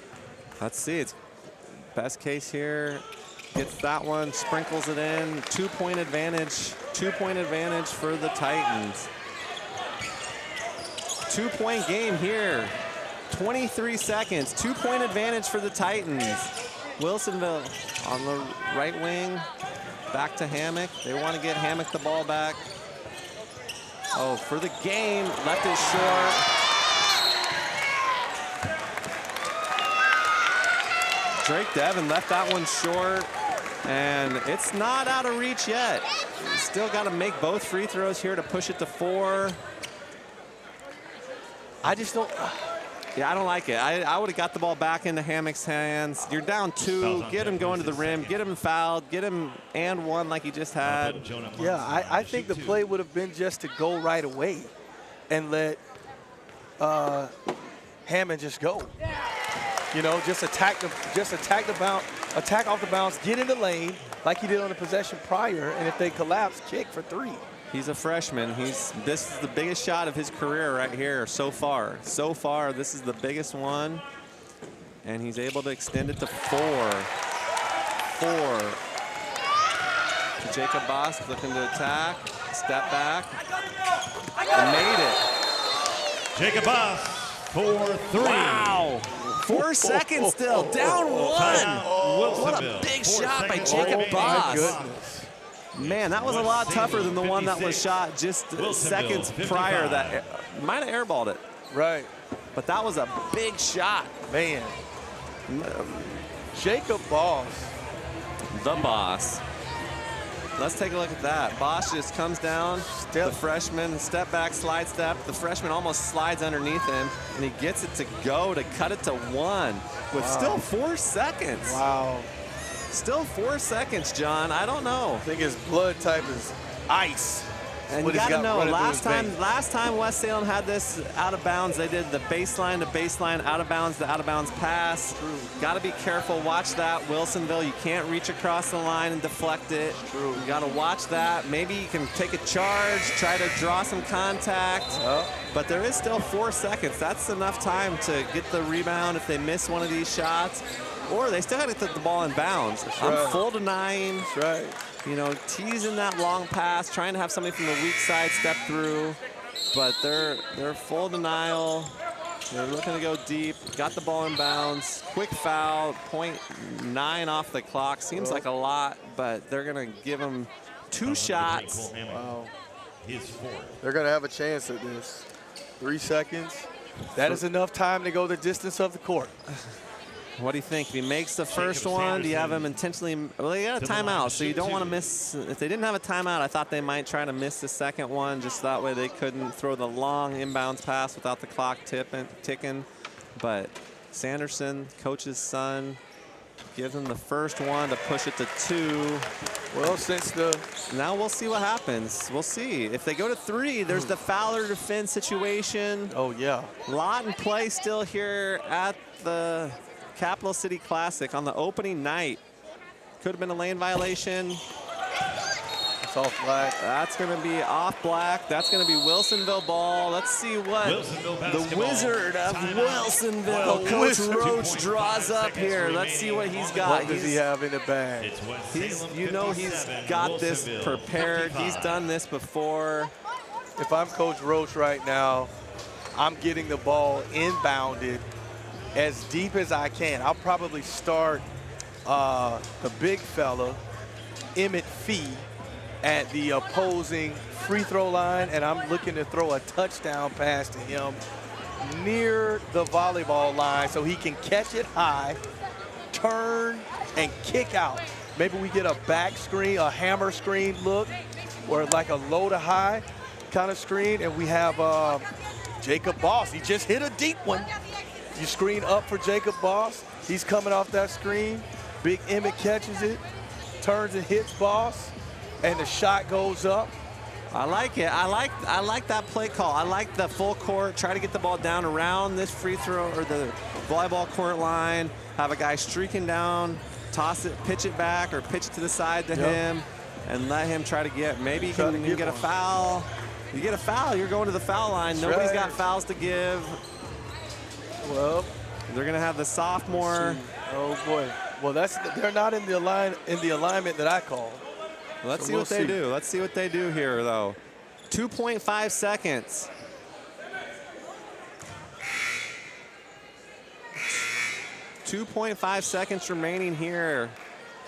Speaker 1: Let's see. It's best case here. Gets that one, sprinkles it in. 2-point advantage. 2-point advantage for the Titans. 2-point game here. 23 seconds. 2-point advantage for the Titans. Wilsonville on the right wing. Back to Hammock. They want to get Hammock the ball back. Oh, for the game. Left it short. Drake Devin left that one short, and it's not out of reach yet. Still got to make both free throws here to push it to 4.
Speaker 2: I just don't.
Speaker 1: Yeah, I don't like it. I would have got the ball back into Hammock's hands. You're down 2. Get him going to the rim. Get him fouled. Get him and 1 like he just had.
Speaker 2: Yeah, I think the play would have been just to go right away and let Hammond just go. You know, just attack off the bounce, get in the lane like he did on the possession prior, and if they collapse, kick for 3.
Speaker 1: He's a freshman. This is the biggest shot of his career right here so far. So far, this is the biggest one, and he's able to extend it to 4. Jacob Boss looking to attack, step back, and made it.
Speaker 3: Jacob Boss for 3.
Speaker 1: Wow. 4 seconds still, down 1. What a big shot by Jacob Boss.
Speaker 2: Goodness.
Speaker 1: Man, that was a lot tougher than the one that was shot just seconds prior that might have airballed it.
Speaker 2: Right.
Speaker 1: But that was a big shot.
Speaker 2: Man. Jacob Boss.
Speaker 1: The Boss. Let's take a look at that. Bosch just comes down, the freshman, step back, slide step. The freshman almost slides underneath him, and he gets it to go to cut it to 1 with still 4 seconds.
Speaker 2: Wow.
Speaker 1: Still 4 seconds, John. I don't know.
Speaker 2: I think his blood type is ice.
Speaker 1: And you gotta know, last time West Salem had this out of bounds, they did the baseline to baseline, out of bounds to out of bounds pass.
Speaker 2: True.
Speaker 1: Gotta be careful, watch that. Wilsonville, you can't reach across the line and deflect it.
Speaker 2: True.
Speaker 1: You gotta watch that. Maybe you can take a charge, try to draw some contact. But there is still 4 seconds. That's enough time to get the rebound if they miss one of these shots. Or they still gotta get the ball in bounds. I'm full denying.
Speaker 2: That's right.
Speaker 1: You know, teasing that long pass, trying to have somebody from the weak side step through, but they're full denial. They're looking to go deep, got the ball in bounds, quick foul, 0.9 off the clock. Seems like a lot, but they're gonna give them 2 shots.
Speaker 2: Wow.
Speaker 3: His 4th.
Speaker 2: They're gonna have a chance at this. 3 seconds. That is enough time to go the distance of the court.
Speaker 1: What do you think? If he makes the first one, do you have him intentionally? Well, they got a timeout, so you don't want to miss. If they didn't have a timeout, I thought they might try to miss the second one, just that way they couldn't throw the long inbounds pass without the clock ticking. But Sanderson, coach's son, gives him the first one to push it to 2.
Speaker 2: Well,
Speaker 1: now we'll see what happens. We'll see. If they go to 3, there's the Fowler defense situation.
Speaker 2: Oh, yeah.
Speaker 1: Lot in play still here at the Capital City Classic on the opening night. Could have been a lane violation.
Speaker 2: It's off black.
Speaker 1: That's going to be off black. That's going to be Wilsonville ball. Let's see what the Wizard of Wilsonville, Coach Roach, draws up here. Let's see what he's got.
Speaker 2: What does he have in the bag?
Speaker 1: You know he's got this prepared. He's done this before.
Speaker 2: If I'm Coach Roach right now, I'm getting the ball inbounded as deep as I can. I'll probably start the big fella, Emmett Fee, at the opposing free throw line, and I'm looking to throw a touchdown pass to him near the volleyball line so he can catch it high, turn, and kick out. Maybe we get a back screen, a hammer screen look, or like a low to high kind of screen, and we have Jacob Boss. He just hit a deep one. You screen up for Jacob Boss. He's coming off that screen. Big Emmett catches it, turns and hits Boss, and the shot goes up.
Speaker 1: I like it. I like that play call. I like the full court. Try to get the ball down around this free throw or the volleyball court line. Have a guy streaking down, toss it, pitch it back, or pitch it to the side to him, and let him try to get. Maybe you can get a foul. You get a foul, you're going to the foul line. Nobody's got fouls to give.
Speaker 2: Well,
Speaker 1: they're gonna have the sophomore.
Speaker 2: Oh boy. Well, they're not in the alignment that I called.
Speaker 1: Well, let's see what they do. Let's see what they do here, though. 2.5 seconds. .5 seconds remaining here.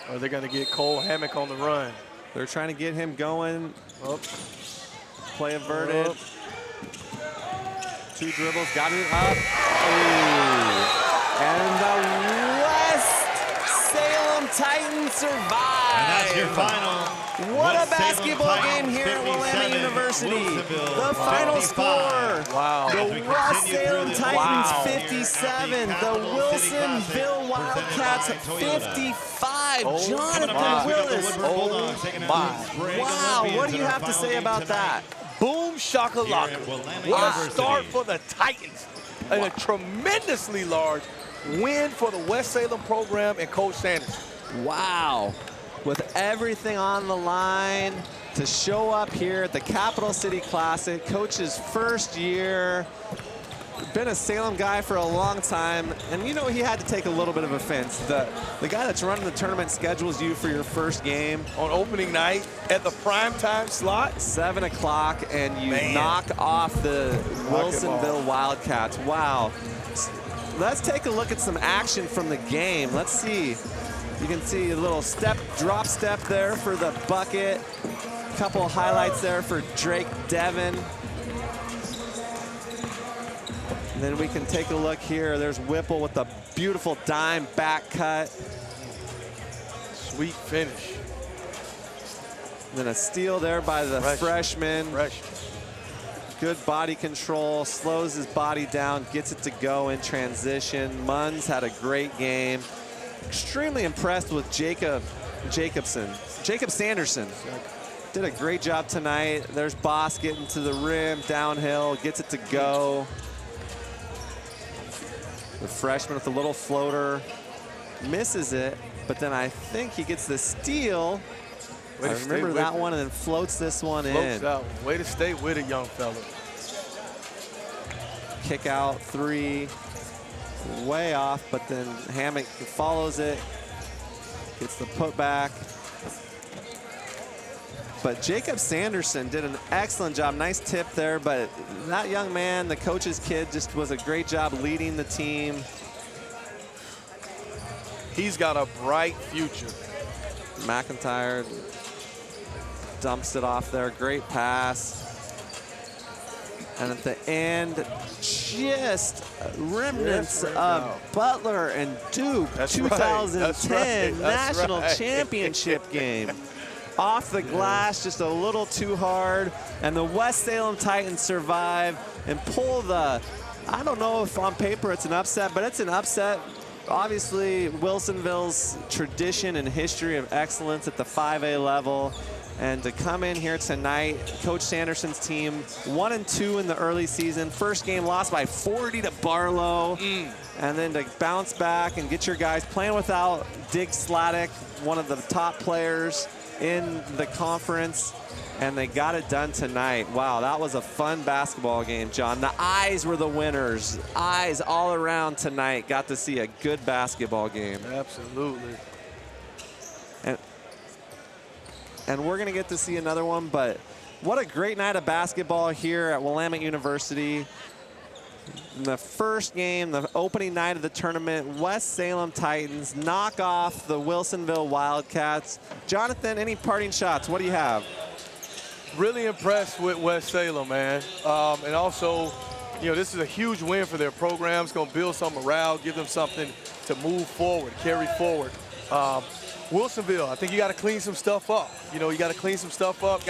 Speaker 2: Are they going to get Cole Hammock on the run?
Speaker 1: They're trying to get him going. Play averted. 2 dribbles, got it up. And the West Salem Titans survive.
Speaker 3: And that's your final.
Speaker 1: What a basketball game here at Willamette University. The final score.
Speaker 2: Wow.
Speaker 1: The West Salem Titans 57. The Wilsonville Wildcats 55. Jonathan Willis.
Speaker 2: Oh my.
Speaker 1: Wow, what do you have to say about that?
Speaker 2: Boom shakalaka. What a start for the Titans. And a tremendously large win for the West Salem program and Coach Sanders.
Speaker 1: Wow. With everything on the line to show up here at the Capital City Classic, coach's first year, been a Salem guy for a long time, and you know he had to take a little bit of offense. The guy that's running the tournament schedules you for your first game
Speaker 2: on opening night at the primetime slot,
Speaker 1: 7 o'clock, and you knock off the Wilsonville Wildcats. Wow. let's take a look at some action from the game. Let's see. You can see a little drop step there for the bucket. A couple of highlights there for Drake Devin. And then we can take a look here. There's Whipple with a beautiful dime back cut.
Speaker 2: Sweet finish.
Speaker 1: And then a steal there by the freshman.
Speaker 2: Freshman.
Speaker 1: Good body control, slows his body down, gets it to go in transition. Munns had a great game. Extremely impressed with Jacob Sanderson. Did a great job tonight. There's Boss getting to the rim, downhill, gets it to go. The freshman with a little floater, misses it, but then I think he gets the steal. I remember that one, and then floats this one in.
Speaker 2: Out. Way to stay with it, young fella.
Speaker 1: Kick out three, way off, but then Hammock follows it, gets the putback. But Jacob Sanderson did an excellent job. Nice tip there, but that young man, the coach's kid, just was a great job leading the team.
Speaker 2: He's got a bright future.
Speaker 1: McIntyre dumps it off there. Great pass. And at the end, just remnants of Butler and Duke 2010 National Championship game. Off the glass, just a little too hard. And the West Salem Titans survive and pull the, I don't know if on paper it's an upset, but it's an upset. Obviously, Wilsonville's tradition and history of excellence at the 5A level. And to come in here tonight, Coach Sanderson's team 1-2 in the early season. First game lost by 40 to Barlow. And then to bounce back and get your guys playing without Dig Sladek, one of the top players in the conference. And they got it done tonight. Wow, that was a fun basketball game, John. The eyes were the winners. Eyes all around tonight. Got to see a good basketball game.
Speaker 2: Absolutely.
Speaker 1: And we're going to get to see another one, but what a great night of basketball here at Willamette University. In the first game, the opening night of the tournament, West Salem Titans knock off the Wilsonville Wildcats. Jonathan, any parting shots? What do you have?
Speaker 2: Really impressed with West Salem, man. And also, you know, this is a huge win for their program. It's going to build some morale, give them something to move forward, carry forward. Wilsonville, I think you got to clean some stuff up. You know, you got to clean some stuff up.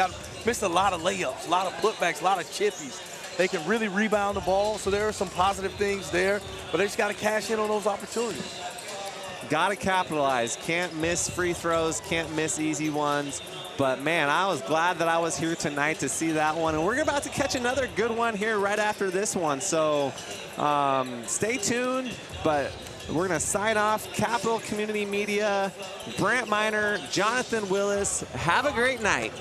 Speaker 2: Missed a lot of layups, a lot of putbacks, a lot of chippies. They can really rebound the ball, so there are some positive things there, but they just got to cash in on those opportunities.
Speaker 1: Got to capitalize. Can't miss free throws, can't miss easy ones. But, man, I was glad that I was here tonight to see that one. And we're about to catch another good one here right after this one. So stay tuned, but we're going to sign off. Capital Community Media, Brant Miner, Jonathan Willis. Have a great night.